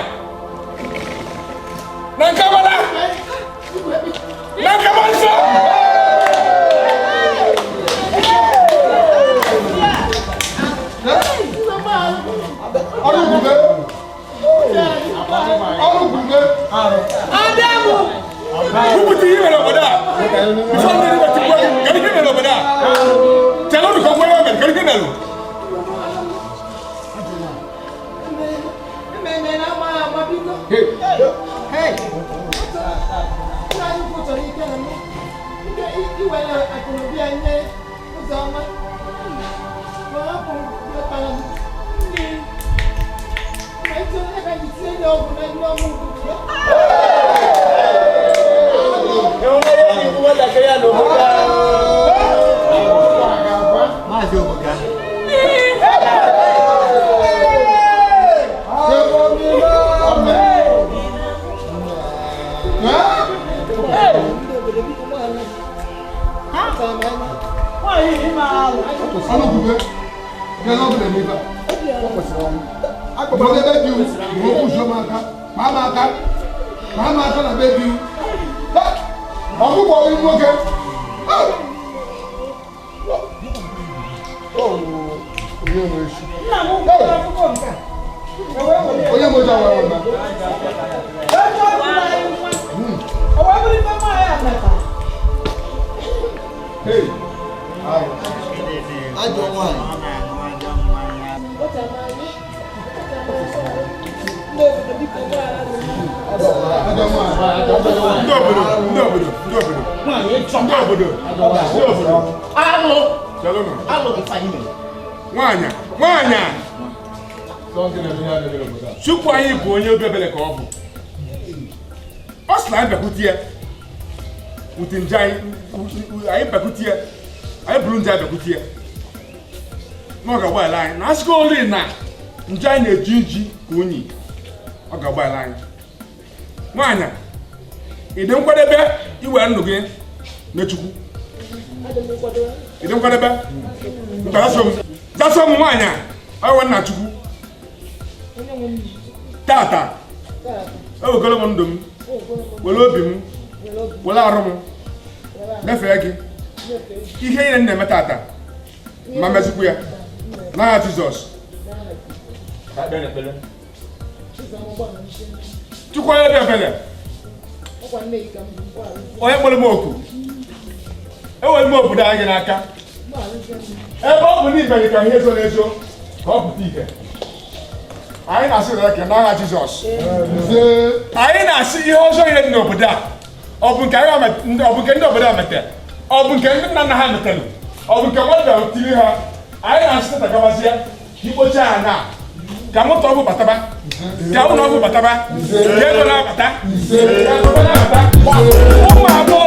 Chukwu anyị bụ onye obi ebele ka ọ bụ. Ọ sị na anyị bịakwutie uti nje anyị bịakwutie anyị bụrụ nje anyị bịakwutie na ọ ga-agbaghara anyị na asịkọ ori na nje anyị na-eji nji ka unyi ọ ga-agbaghara anyị. Nwaanyị ị dị nkwadebe iwere ndụ gị nye Chukwu? Ị dị nkwadebe? Zaso m nwaanyị a ọwa nna Chukwu tata ewegoro m ndụ m were obi m were arụ m mefee gị ihe niile na-eme tata ma mezikwu ya n'aha Jizọs. Chukwu onye dị ebele onye kpọrọ m oku ewere m obodo anyị n'aka ebe ọ bụ n'ibe gị ka ihe zoro ezo ka ọ pụta ihe. Anyị na-asị Dikeh n'aha Jizọs. Anyị na-asị ihe ọzọ ihe dị n'obodo a ọ bụ nke ndị obodo a metere, ọ bụ nke ndị nna nna ha metere, ọ bụ nke nwadda tiri ha. Anyị na-asị tata gabazie ikpocha ha na ka moto ọgwụ bataba, ka ụlọ ọgwụ bataba, ka ego na-abata, ka akụkọ na-abata, ụmụ agbọghọ